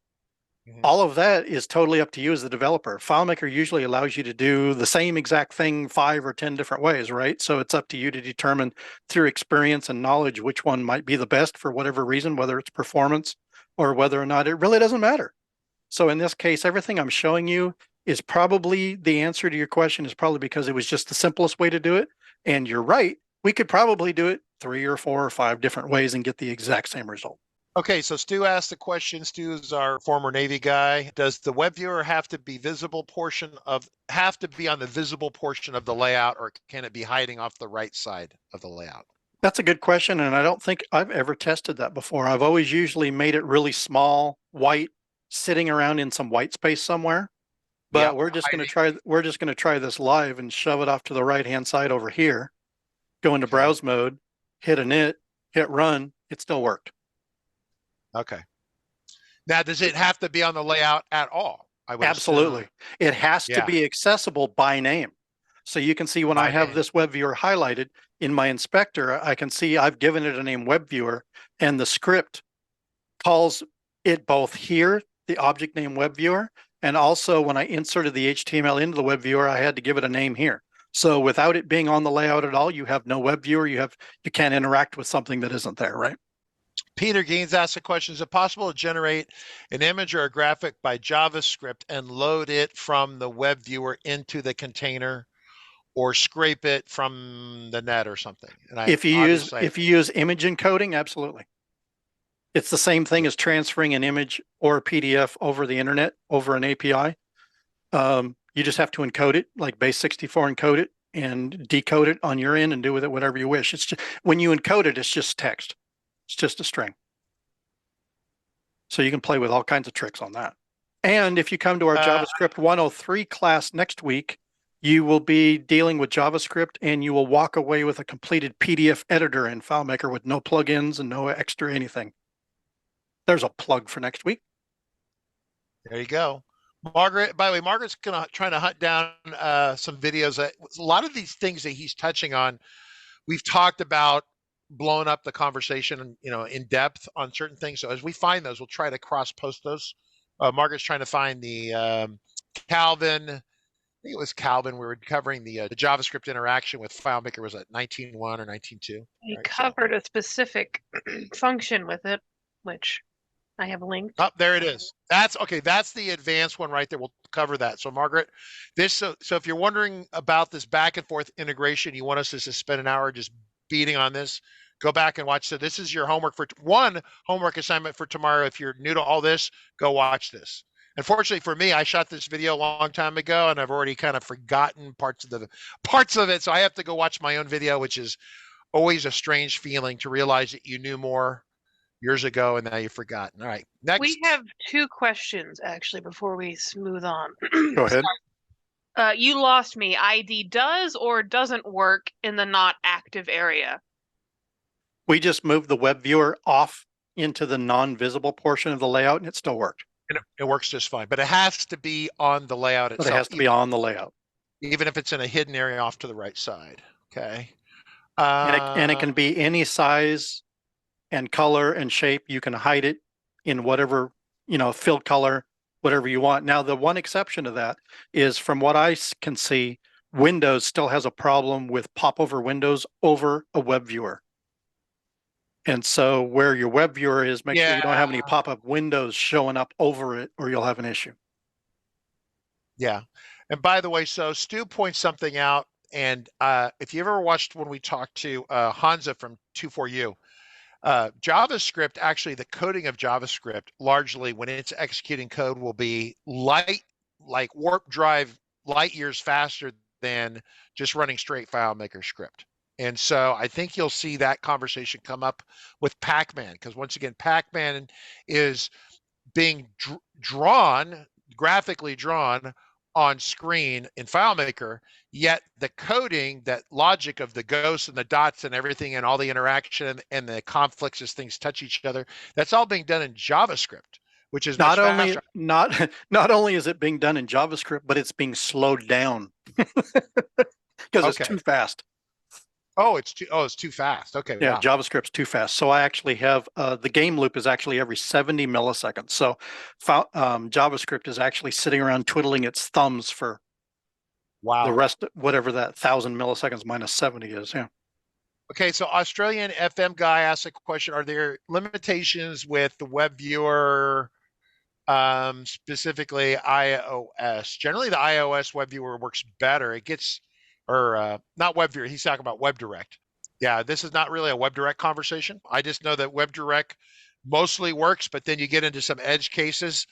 all of that is totally up to you as the developer. FileMaker usually allows you to do the same exact thing 5 or 10 different ways, right? So it's up to you to determine through experience and knowledge which one might be the best for whatever reason, whether it's performance or whether or not it really doesn't matter. So in this case, everything I'm showing you is probably the answer to your question is probably because it was just the simplest way to do it. And you're right. We could probably do it 3 or 4 or 5 different ways and get the exact same result. Okay, so Stu asked the question. Stu is our former Navy guy. Does the web viewer have to be on the visible portion of the layout, or can it be hiding off the right side of the layout? That's a good question, and I don't think I've ever tested that before. I've always usually made it really small, white, sitting around in some white space somewhere. But yeah, we're just going to try this live and shove it off to the right-hand side over here. Go into browse mode, hit init, hit run. It still worked. Okay. Now, does it have to be on the layout at all? Absolutely. It has to be accessible by name. So you can see when I have this web viewer highlighted in my inspector, I can see I've given it a name web viewer, and the script calls it both here, the object name web viewer, and also when I inserted the HTML into the web viewer, I had to give it a name here. So without it being on the layout at all, you have no web viewer. You can't interact with something that isn't there, right? Peter Gaines asked a question: is it possible to generate an image or a graphic by JavaScript and load it from the web viewer into the container, or scrape it from the net or something? And if you use image encoding, absolutely. It's the same thing as transferring an image or a PDF over the internet over an API. You just have to encode it, like base64 encode it and decode it on your end and do with it whatever you wish. It's just, when you encode it, it's just text. It's just a string. So you can play with all kinds of tricks on that. And if you come to our JavaScript 103 class next week, you will be dealing with JavaScript, and you will walk away with a completed PDF editor in FileMaker with no plugins and no extra anything. There's a plug for next week. There you go. Margaret, by the way, Margaret's trying to hunt down some videos. A lot of these things that he's touching on, we've talked about, blowing up the conversation, in depth on certain things. So as we find those, we'll try to cross-post those. Margaret's trying to find the Calvin. I think it was Calvin. We were covering the JavaScript interaction with FileMaker. Was it 19.1 or 19.2? He covered a specific function with it, which I have linked. Oh, there it is. That's okay. That's the advanced one right there. We'll cover that. So Margaret, so if you're wondering about this back and forth integration, you want us to just spend an hour just beating on this, go back and watch. So this is your homework homework assignment for tomorrow. If you're new to all this, go watch this. Unfortunately for me, I shot this video a long time ago, and I've already kind of forgotten parts of it. So I have to go watch my own video, which is always a strange feeling to realize that you knew more years ago and now you've forgotten. All right, next. We have two questions actually before we smooth on. Go ahead. You lost me. ID does or doesn't work in the not active area? We just moved the web viewer off into the non-visible portion of the layout, and it still worked. And it works just fine, but it has to be on the layout itself. But it has to be on the layout. Even if it's in a hidden area off to the right side. Okay. And it can be any size and color and shape. You can hide it in whatever, fill color, whatever you want. Now, the one exception to that is, from what I can see, Windows still has a problem with popover windows over a web viewer. And so where your web viewer is, make sure you don't have any pop-up windows showing up over it, or you'll have an issue. Yeah. And by the way, so Stu points something out. And if you ever watched when we talked to Hansa from 24U, JavaScript, actually the coding of JavaScript largely when it's executing code will be like warp drive light years faster than just running straight FileMaker script. And so I think you'll see that conversation come up with PacMan, because once again, PacMan is being graphically drawn on screen in FileMaker, yet the coding, that logic of the ghosts and the dots and everything and all the interaction and the conflicts as things touch each other, that's all being done in JavaScript, which is not only is it being done in JavaScript, but it's being slowed down because it's too fast. Oh, it's too fast. Okay. Yeah, wow. JavaScript's too fast. So I actually have the game loop is actually every 70 milliseconds. So JavaScript is actually sitting around twiddling its thumbs for the rest, whatever that 1,000 milliseconds minus 70 is. Yeah. Okay, so Australian FM guy asked a question: are there limitations with the web viewer, specifically iOS? Generally, the iOS web viewer works better. It gets not web viewer, he's talking about WebDirect. Yeah, this is not really a WebDirect conversation. I just know that WebDirect mostly works, but then you get into some edge cases,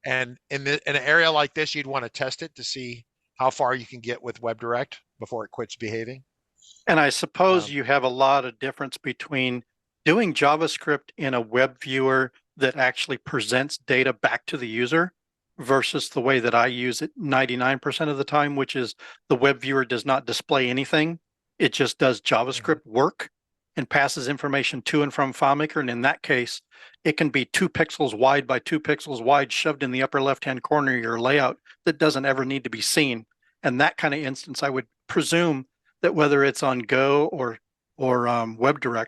and in an area like this, you'd want to test it to see how far you can get with WebDirect before it quits behaving. And I suppose you have a lot of difference between doing JavaScript in a web viewer that actually presents data back to the user versus the way that I use it 99% of the time, which is the web viewer does not display anything. It just does JavaScript work and passes information to and from FileMaker. And in that case, it can be 2 pixels wide by 2 pixels wide shoved in the upper left-hand corner of your layout that doesn't ever need to be seen. And that kind of instance, I would presume that whether it's on Go or WebDirect,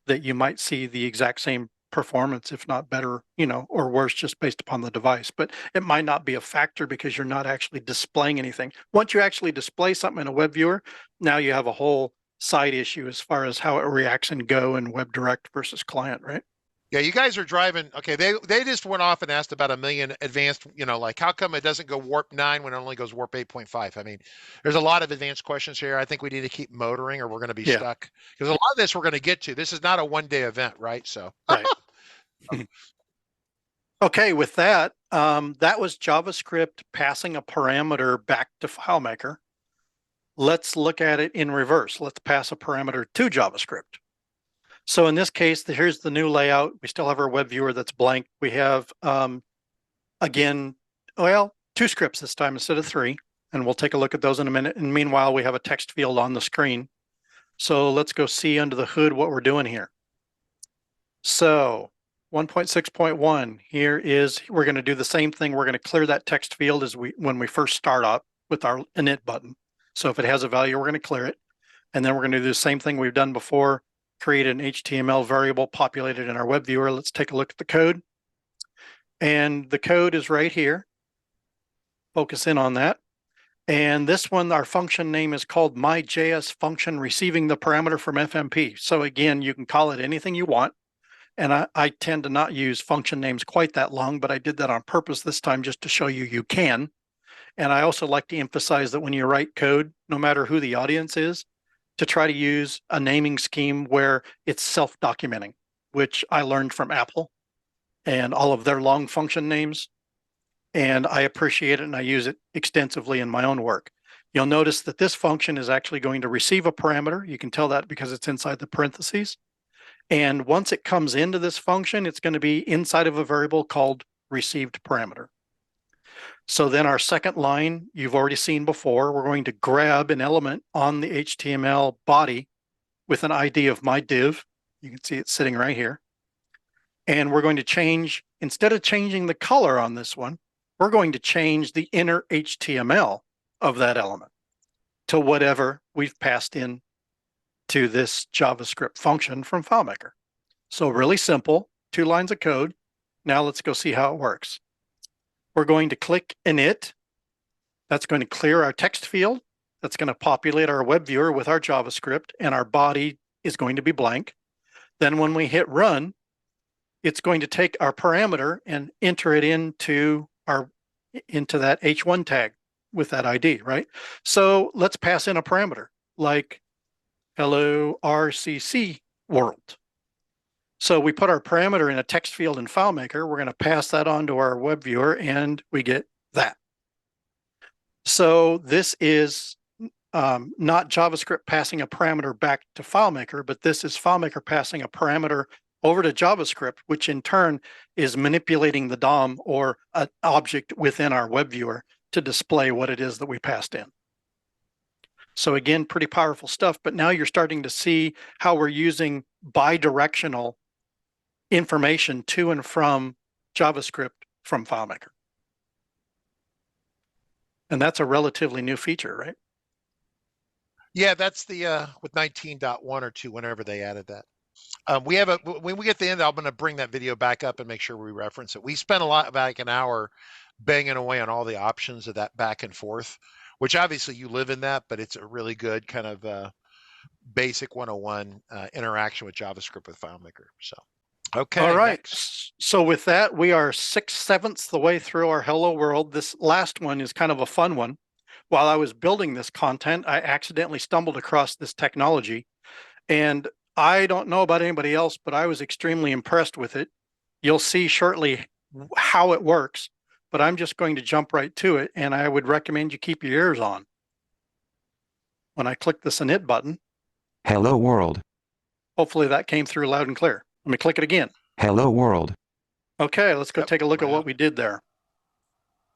that you might see the exact same performance, if not better, or worse, just based upon the device. But it might not be a factor because you're not actually displaying anything. Once you actually display something in a web viewer, now you have a whole side issue as far as how it reacts in Go and WebDirect versus client, right? Yeah, you guys are driving. Okay, they just went off and asked about a million advanced, like how come it doesn't go warp 9 when it only goes warp 8.5? I mean, there's a lot of advanced questions here. I think we need to keep motoring or we're going to be stuck. Because a lot of this we're going to get to. This is not a one-day event, right? So right. Okay, with that, that was JavaScript passing a parameter back to FileMaker. Let's look at it in reverse. Let's pass a parameter to JavaScript. So in this case, here's the new layout. We still have our web viewer that's blank. We have, again, well, 2 scripts this time instead of 3, and we'll take a look at those in a minute. And meanwhile, we have a text field on the screen. So let's go see under the hood what we're doing here. So 1.6.1 here is, we're going to do the same thing. We're going to clear that text field as when we first start up with our init button. So if it has a value, we're going to clear it. And then we're going to do the same thing we've done before. Create an HTML variable populated in our web viewer. Let's take a look at the code. And the code is right here. Focus in on that. And this one, our function name is called myJS function receiving the parameter from FMP. So again, you can call it anything you want. And I tend to not use function names quite that long, but I did that on purpose this time just to show you can. And I also like to emphasize that when you write code, no matter who the audience is, to try to use a naming scheme where it's self-documenting, which I learned from Apple and all of their long function names. And I appreciate it and I use it extensively in my own work. You'll notice that this function is actually going to receive a parameter. You can tell that because it's inside the parentheses. And once it comes into this function, it's going to be inside of a variable called received parameter. So then our second line, you've already seen before, we're going to grab an element on the HTML body with an ID of my div. You can see it sitting right here. And we're going to change, instead of changing the color on this one, we're going to change the inner HTML of that element to whatever we've passed in to this JavaScript function from FileMaker. So really simple, 2 lines of code. Now let's go see how it works. We're going to click init. That's going to clear our text field. That's going to populate our web viewer with our JavaScript, and our body is going to be blank. Then when we hit run, it's going to take our parameter and enter it into that H1 tag with that ID, right? So let's pass in a parameter like hello RCC world. So we put our parameter in a text field in FileMaker. We're going to pass that on to our web viewer, and we get that. So this is not JavaScript passing a parameter back to FileMaker, but this is FileMaker passing a parameter over to JavaScript, which in turn is manipulating the DOM or an object within our web viewer to display what it is that we passed in. So again, pretty powerful stuff, but now you're starting to see how we're using bidirectional information to and from JavaScript from FileMaker. And that's a relatively new feature, right? Yeah, that's the with 19.1 or 2, whenever they added that. We have when we get to the end, I'm going to bring that video back up and make sure we reference it. We spent like an hour banging away on all the options of that back and forth, which obviously you live in that, but it's a really good kind of basic 101 interaction with JavaScript with FileMaker. So, okay. All right. Next. So with that, we are 6/7 the way through our Hello World. This last one is kind of a fun one. While I was building this content, I accidentally stumbled across this technology, and I don't know about anybody else, but I was extremely impressed with it. You'll see shortly how it works, but I'm just going to jump right to it, and I would recommend you keep your ears on. When I click this init button, Hello World. Hopefully that came through loud and clear. Let me click it again. Hello World. Okay, let's go take a look at what we did there.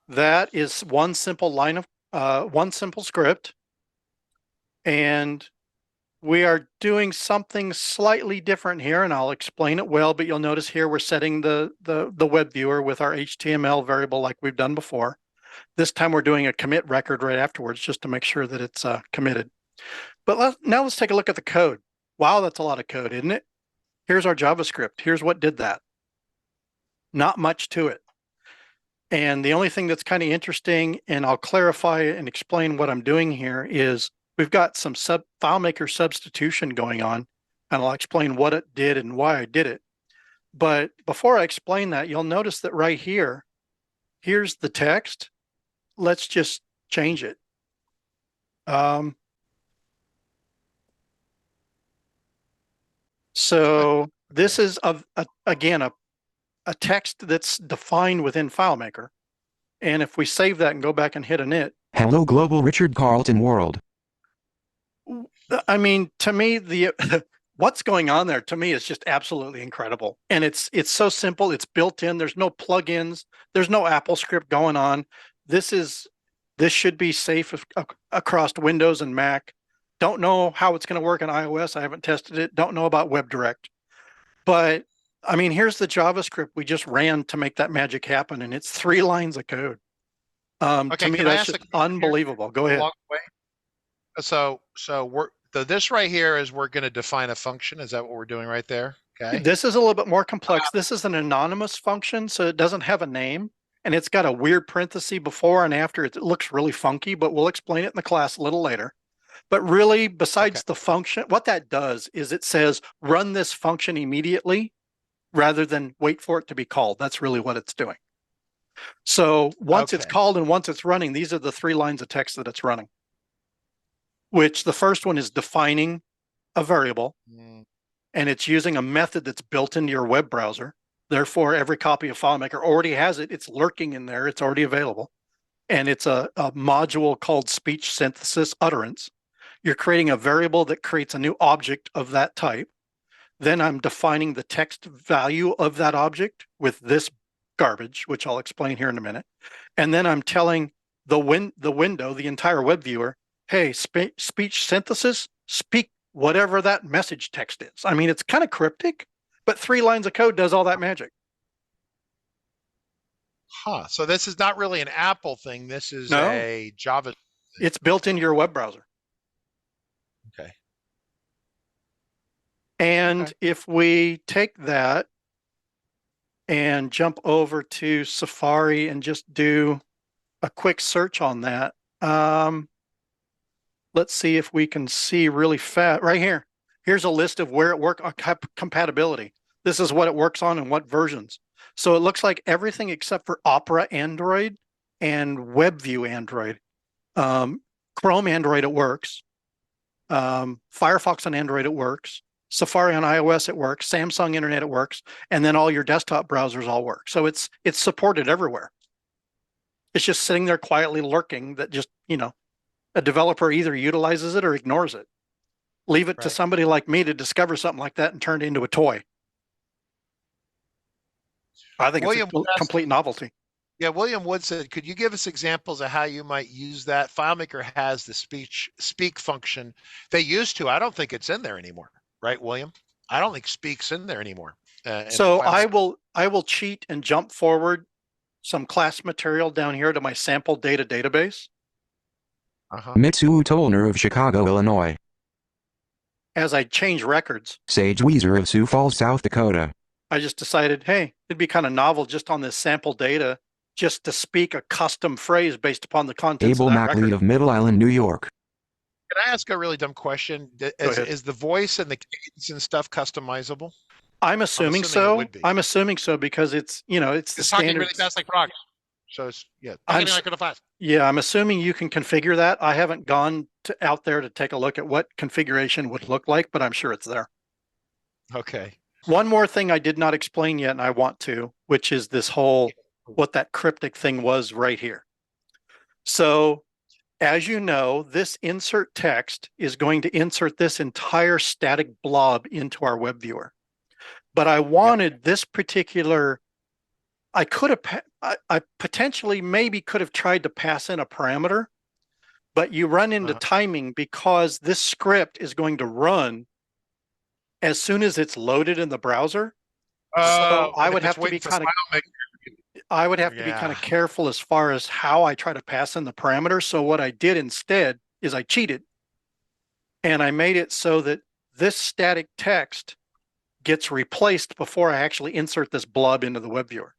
That is one simple line of one simple script, and we are doing something slightly different here, and I'll explain it well, but you'll notice here we're setting the web viewer with our HTML variable like we've done before. This time we're doing a commit record right afterwards just to make sure that it's committed. But now let's take a look at the code. Wow, that's a lot of code, isn't it? Here's our JavaScript. Here's what did that. Not much to it. And the only thing that's kind of interesting, and I'll clarify and explain what I'm doing here, is we've got some FileMaker substitution going on, and I'll explain what it did and why I did it. But before I explain that, you'll notice that right here, here's the text. Let's just change it. So this is, again, a text that's defined within FileMaker. And if we save that and go back and hit init. Hello global Richard Carlton world. I mean, to me, what's going on there to me is just absolutely incredible. And it's so simple. It's built in. There's no plugins. There's no Apple script going on. This should be safe across Windows and Mac. Don't know how it's going to work on iOS. I haven't tested it. Don't know about WebDirect. But I mean, here's the JavaScript we just ran to make that magic happen, and it's 3 lines of code. To me, that's just unbelievable. Go ahead. So this right here is we're going to define a function. Is that what we're doing right there? Okay. This is a little bit more complex. This is an anonymous function, so it doesn't have a name, and it's got a weird parenthesis before and after. It looks really funky, but we'll explain it in the class a little later. But really, besides the function, what that does is it says, run this function immediately rather than wait for it to be called. That's really what it's doing. So once it's called and once it's running, these are the 3 lines of text that it's running, which the first one is defining a variable, and it's using a method that's built into your web browser. Therefore, every copy of FileMaker already has it. It's lurking in there. It's already available. And it's a module called speech synthesis utterance. You're creating a variable that creates a new object of that type. Then I'm defining the text value of that object with this garbage, which I'll explain here in a minute. And then I'm telling the window, the entire web viewer, hey, speech synthesis, speak whatever that message text is. I mean, it's kind of cryptic, but 3 lines of code does all that magic. Huh. So this is not really an Apple thing. This is a Java thing. It's built into your web browser. Okay. And if we take that and jump over to Safari and just do a quick search on that, let's see if we can see really fast. Right here, here's a list of where it works on compatibility. This is what it works on and what versions. So it looks like everything except for Opera Android and WebView Android. Chrome Android, it works. Firefox on Android, it works. Safari on iOS, it works. Samsung Internet, it works. And then all your desktop browsers all work. So it's supported everywhere. It's just sitting there quietly lurking that just, a developer either utilizes it or ignores it. Leave it to somebody like me to discover something like that and turn it into a toy. I think it's a complete novelty. Yeah, William Wood said, could you give us examples of how you might use that? FileMaker has the speak function. They used to. I don't think it's in there anymore. Right, William? I don't think speak's in there anymore. So I will cheat and jump forward some class material down here to my sample data database. Mitsuo Tollner of Chicago, Illinois. As I change records. Sage Weezer of Sioux Falls, South Dakota. I just decided, hey, it'd be kind of novel just on this sample data, just to speak a custom phrase based upon the contents Abel of that MacLeod record. of Middle Island, New York. Can I ask a really dumb question? Is the voice and the cadence and stuff customizable? I'm assuming so. I'm assuming so because it's the It's talking standard. really fast like frogs. So it's talking like really fast. Yeah, I'm assuming you can configure that. I haven't gone out there to take a look at what configuration would look like, but I'm sure it's there. Okay. One more thing I did not explain yet, and I want to, which is this whole, what that cryptic thing was right here. So as you know, this insert text is going to insert this entire static blob into our web viewer. But I wanted this particular, I potentially maybe could have tried to pass in a parameter, but you run into timing because this script is going to run as soon as it's loaded in the browser. So I would have to be kind of, I would have to be kind of careful as far as how I try to pass in the parameters. So what I did instead is I cheated, and I made it so that this static text gets replaced before I actually insert this blob into the web viewer.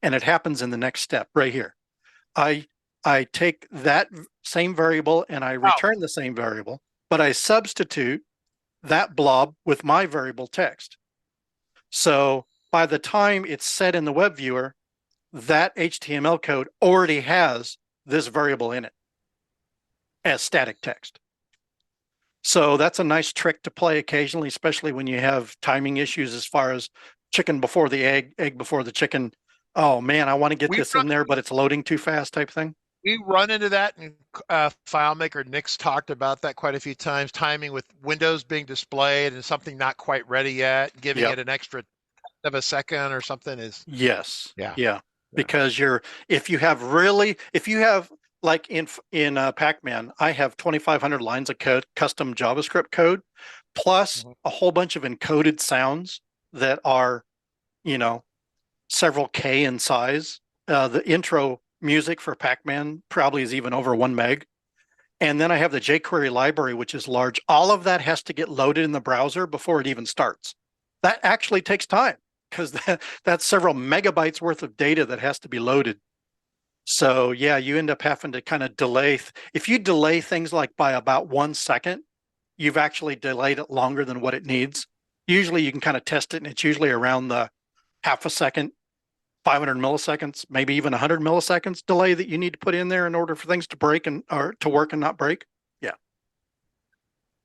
And it happens in the next step right here. I take that same variable and I return the same variable, but I substitute that blob with my variable text. So by the time it's set in the web viewer, that HTML code already has this variable in it as static text. So that's a nice trick to play occasionally, especially when you have timing issues as far as chicken before the egg, egg before the chicken. Oh man, I want to get this in there, but it's loading too fast type thing. We run into that in FileMaker. Nick's talked about that quite a few times. Timing with Windows being displayed and something not quite ready yet, giving it an extra of a second or something is. Yes. Yeah. Because if you have like in PacMan, I have 2,500 lines of code, custom JavaScript code, plus a whole bunch of encoded sounds that are, several K in size. The intro music for PacMan probably is even over 1 meg. And then I have the jQuery library, which is large. All of that has to get loaded in the browser before it even starts. That actually takes time because that's several megabytes worth of data that has to be loaded. So yeah, you end up having to kind of delay. If you delay things like by about 1 second, you've actually delayed it longer than what it needs. Usually you can kind of test it, and it's usually around the half a second, 500 milliseconds, maybe even 100 milliseconds delay that you need to put in there in order for things to break or to work and not break. Yeah.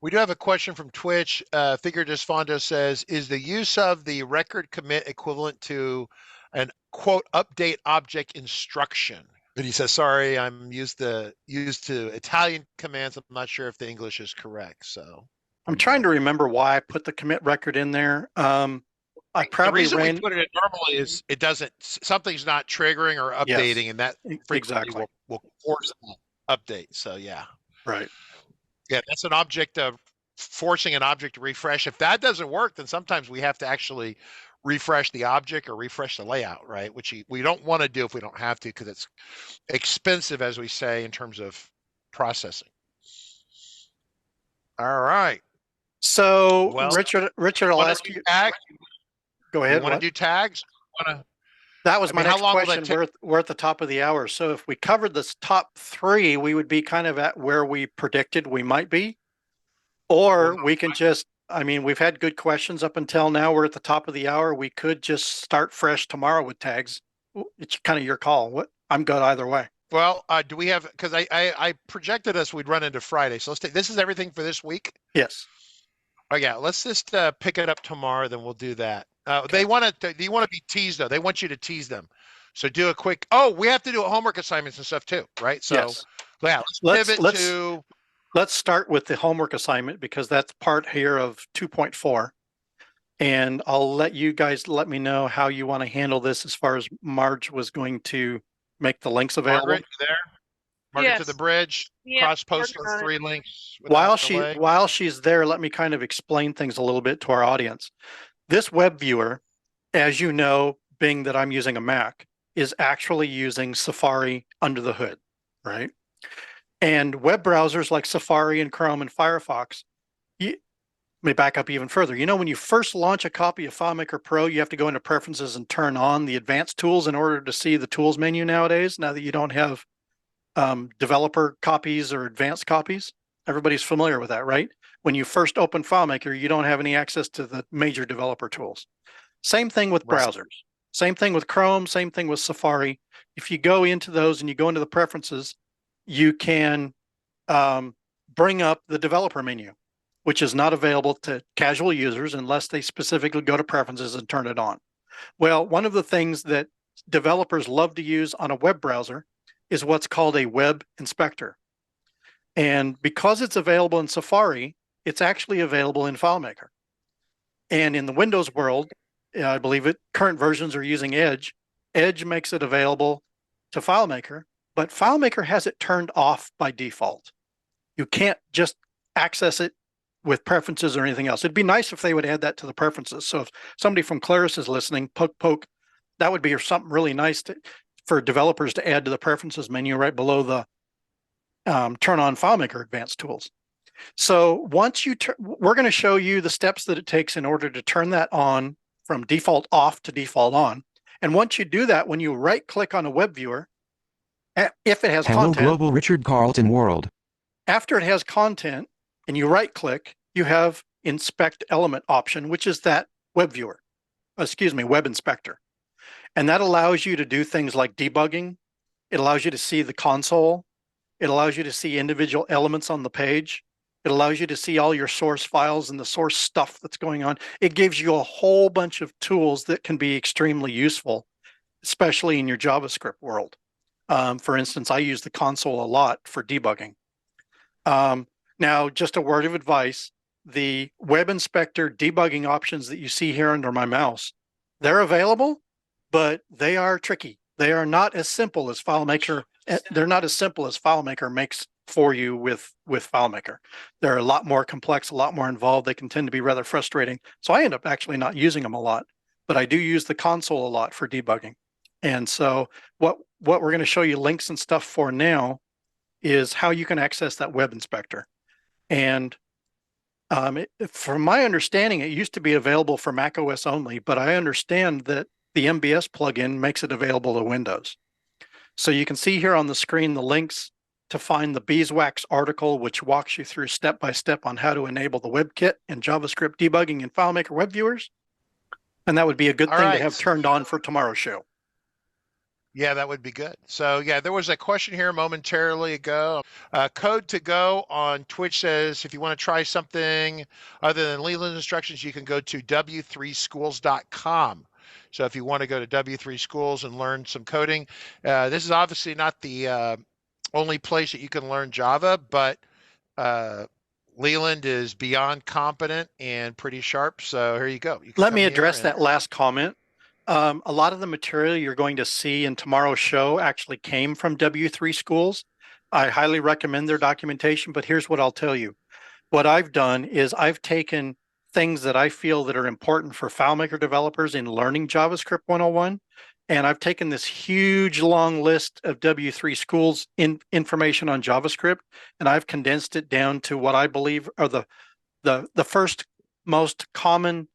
We do have a question from Twitch. Figure Desfondo says, is the use of the record commit equivalent to an quote update object instruction? But he says, sorry, I'm used to Italian commands. I'm not sure if the English is correct. So I'm trying to remember why I put the commit record in there. I probably the reason we put it in normally is it doesn't, something's not triggering or updating, and that frequently will force an update. So yeah. Right. Yeah, that's an object of forcing an object to refresh. If that doesn't work, then sometimes we have to actually refresh the object or refresh the layout, right? Which we don't want to do if we don't have to, because it's expensive, as we say, in terms of processing. All right. So Richard, I'll ask you. Go ahead. You want to do tags? That was my next question. We're at the top of the hour. So if we covered this top 3, we would be kind of at where we predicted we might be. Or we can just, we've had good questions up until now. We're at the top of the hour. We could just start fresh tomorrow with tags. It's kind of your call. I'm good either way. Well, do we have, because I projected us we'd run into Friday. So this is everything for this week? Yes. Oh yeah, let's just pick it up tomorrow, then we'll do that. Okay. They want to be teased though. They want you to tease them. So do a quick, we have to do homework assignments and stuff too, right? So yes. Yeah, let's start with the homework assignment, because that's part here of 2.4. And I'll let you guys let me know how you want to handle this as far as Marge was going to make the links available. Margaret, you there? Margaret to the bridge, cross-post those 3 links. While she's there, let me kind of explain things a little bit to our audience. This web viewer, as you know, being that I'm using a Mac, is actually using Safari under the hood, right? And web browsers like Safari and Chrome and Firefox, let me back up even further. When you first launch a copy of FileMaker Pro, you have to go into preferences and turn on the advanced tools in order to see the tools menu nowadays, now that you don't have developer copies or advanced copies. Everybody's familiar with that, right? When you first open FileMaker, you don't have any access to the major developer tools. Same thing with browsers. Same thing with Chrome, same thing with Safari. If you go into those and you go into the preferences, you can bring up the developer menu, which is not available to casual users unless they specifically go to preferences and turn it on. Well, one of the things that developers love to use on a web browser is what's called a web inspector. And because it's available in Safari, it's actually available in FileMaker. And in the Windows world, I believe current versions are using Edge. Edge makes it available to FileMaker, but FileMaker has it turned off by default. You can't just access it with preferences or anything else. It'd be nice if they would add that to the preferences. So if somebody from Claris is listening, poke, that would be something really nice. for developers to add to the preferences menu right below the turn on FileMaker Advanced Tools. So once you we're going to show you the steps that it takes in order to turn that on from default off to default on. And once you do that, when you right click on a web viewer, if it has Hello content, Global Richard Carlton World. after it has content and you right click, you have inspect element option, which is that web viewer, web inspector. And that allows you to do things like debugging. It allows you to see the console. It allows you to see individual elements on the page. It allows you to see all your source files and the source stuff that's going on. It gives you a whole bunch of tools that can be extremely useful, especially in your JavaScript world. For instance, I use the console a lot for debugging. Now, just a word of advice, the web inspector debugging options that you see here under my mouse, they're available, but they are tricky. They are not as simple as FileMaker. They're not as simple as FileMaker makes for you with FileMaker. They're a lot more complex, a lot more involved. They can tend to be rather frustrating. So I end up actually not using them a lot, but I do use the console a lot for debugging. And so what we're going to show you links and stuff for now is how you can access that web inspector. And from my understanding, it used to be available for Mac OS only, but I understand that the MBS plugin makes it available to Windows. So you can see here on the screen the links to find the beeswax article, which walks you through step-by-step on how to enable the WebKit and JavaScript debugging in FileMaker web viewers. And that would be a good thing to have turned on for tomorrow's show. Yeah, that would be good. So yeah, there was a question here momentarily ago. Code to Go on Twitch says, if you want to try something other than Leland instructions, you can go to w3schools.com. So if you want to go to W3 Schools and learn some coding, this is obviously not the only place that you can learn Java, but Leland is beyond competent and pretty sharp. So here you go. You Let me address that last comment. A lot of the material you're going to see in tomorrow's show actually came from W3 Schools. I highly recommend their documentation, but here's what I'll tell you. What I've done is I've taken things that I feel that are important for FileMaker developers in learning JavaScript 101, and I've taken this huge long list of W3 Schools information on JavaScript, and I've condensed it down to what I believe are the first most common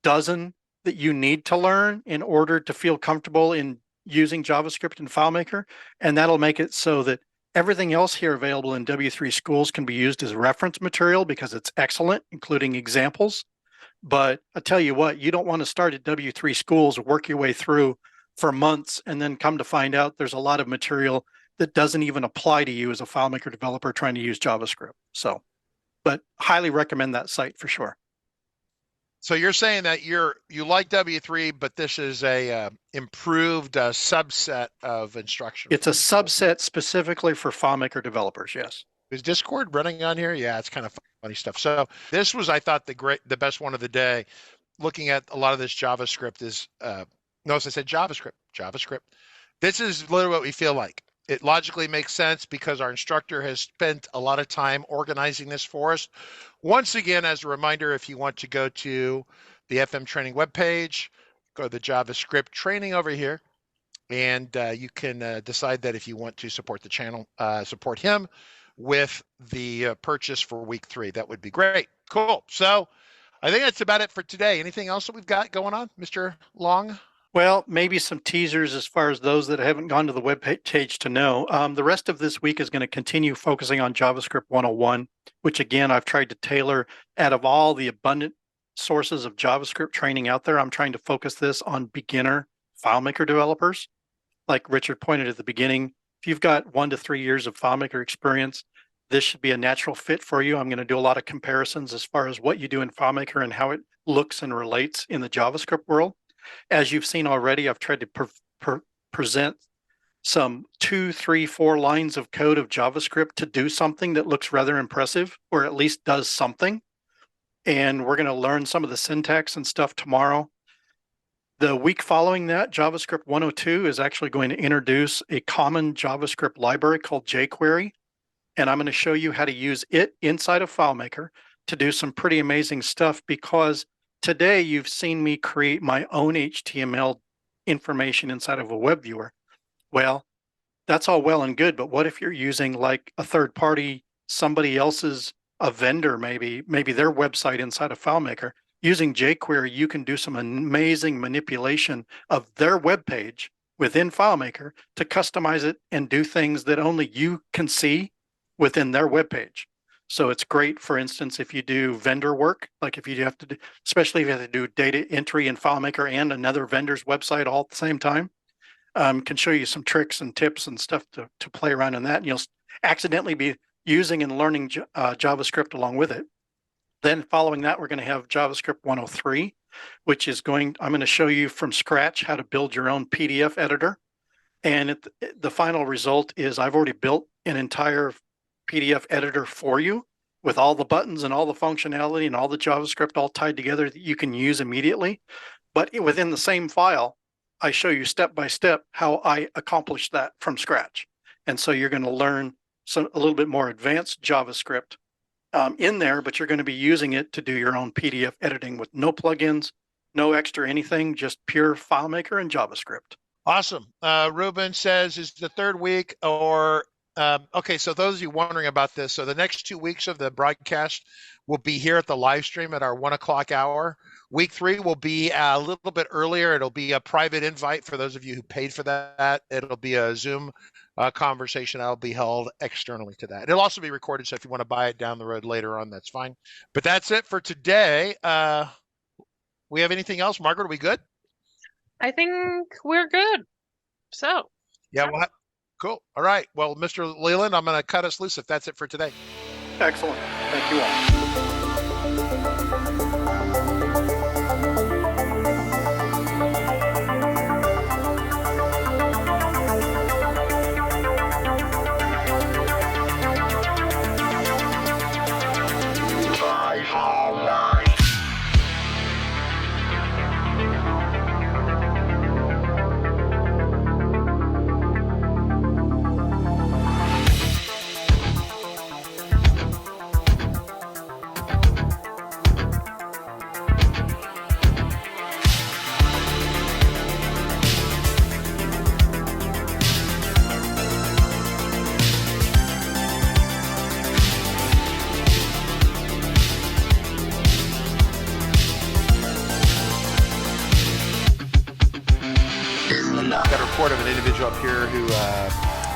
dozen that you need to learn in order to feel comfortable in using JavaScript in FileMaker. And that'll make it so that everything else here available in W3 Schools can be used as reference material because it's excellent, including examples. But I tell you what, you don't want to start at W3 Schools, work your way through for months, and then come to find out there's a lot of material that doesn't even apply to you as a FileMaker developer trying to use JavaScript. So, but highly recommend that site for sure. So you're saying that you like W3, but this is a improved subset of instruction. It's a subset specifically for FileMaker developers. Yes. Is Discord running on here? Yeah, it's kind of funny stuff. So this was, I thought, the best one of the day. Looking at a lot of this JavaScript is notice I said JavaScript. This is literally what we feel like. It logically makes sense because our instructor has spent a lot of time organizing this for us. Once again, as a reminder, if you want to go to the FM training webpage, go to the JavaScript training over here, and you can decide that if you want to support the channel, support him with the purchase for week 3. That would be great. Cool. So I think that's about it for today. Anything else that we've got going on, Mr. Long? Well, maybe some teasers as far as those that haven't gone to the web page to know. The rest of this week is going to continue focusing on JavaScript 101, which again, I've tried to tailor out of all the abundant sources of JavaScript training out there. I'm trying to focus this on beginner FileMaker developers. Like Richard pointed at the beginning, if you've got 1 to 3 years of FileMaker experience, this should be a natural fit for you. I'm going to do a lot of comparisons as far as what you do in FileMaker and how it looks and relates in the JavaScript world. As you've seen already, I've tried to present some 2, 3, 4 lines of code of JavaScript to do something that looks rather impressive, or at least does something. And we're going to learn some of the syntax and stuff tomorrow. The week following that, JavaScript 102 is actually going to introduce a common JavaScript library called jQuery. And I'm going to show you how to use it inside of FileMaker to do some pretty amazing stuff, because today you've seen me create my own HTML information inside of a web viewer. Well, that's all well and good, but what if you're using like a third party, somebody else's, a vendor, maybe their website inside of FileMaker? Using jQuery, you can do some amazing manipulation of their web page within FileMaker to customize it and do things that only you can see within their web page. So it's great, for instance, if you do vendor work, like if you have to do, especially if you have to do data entry in FileMaker and another vendor's website all at the same time. Can show you some tricks and tips and stuff to play around in that. And you'll accidentally be using and learning JavaScript along with it. Then following that, we're going to have JavaScript 103, which is I'm going to show you from scratch how to build your own PDF editor. And the final result is I've already built an entire PDF editor for you with all the buttons and all the functionality and all the JavaScript all tied together that you can use immediately. But within the same file, I show you step by step how I accomplish that from scratch. And so you're going to learn a little bit more advanced JavaScript in there, but you're going to be using it to do your own PDF editing with no plugins, no extra anything, just pure FileMaker and JavaScript. Awesome. Ruben says, is the third week or, okay, so those of you wondering about this, so the next 2 weeks of the broadcast will be here at the live stream at our 1 o'clock hour. Week 3 will be a little bit earlier. It'll be a private invite for those of you who paid for that. It'll be a Zoom conversation that'll be held externally to that. It'll also be recorded, so if you want to buy it down the road later on, that's fine. But that's it for today. We have anything else? Margaret, are we good? I think we're good. So. Yeah, well, cool. All right. Well, Mr. Leland, I'm going to cut us loose if that's it for today. Excellent. Thank you all. Got a report of an individual up here who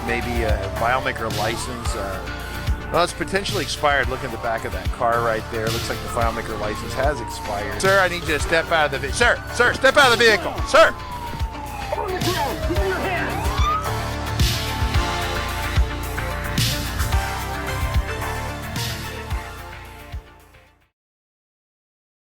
may be a FileMaker license. Well, it's potentially expired. Look at the back of that car right there. Looks like the FileMaker license has expired. Sir, I need you to step out of the vehicle. Sir, step out of the vehicle. Sir!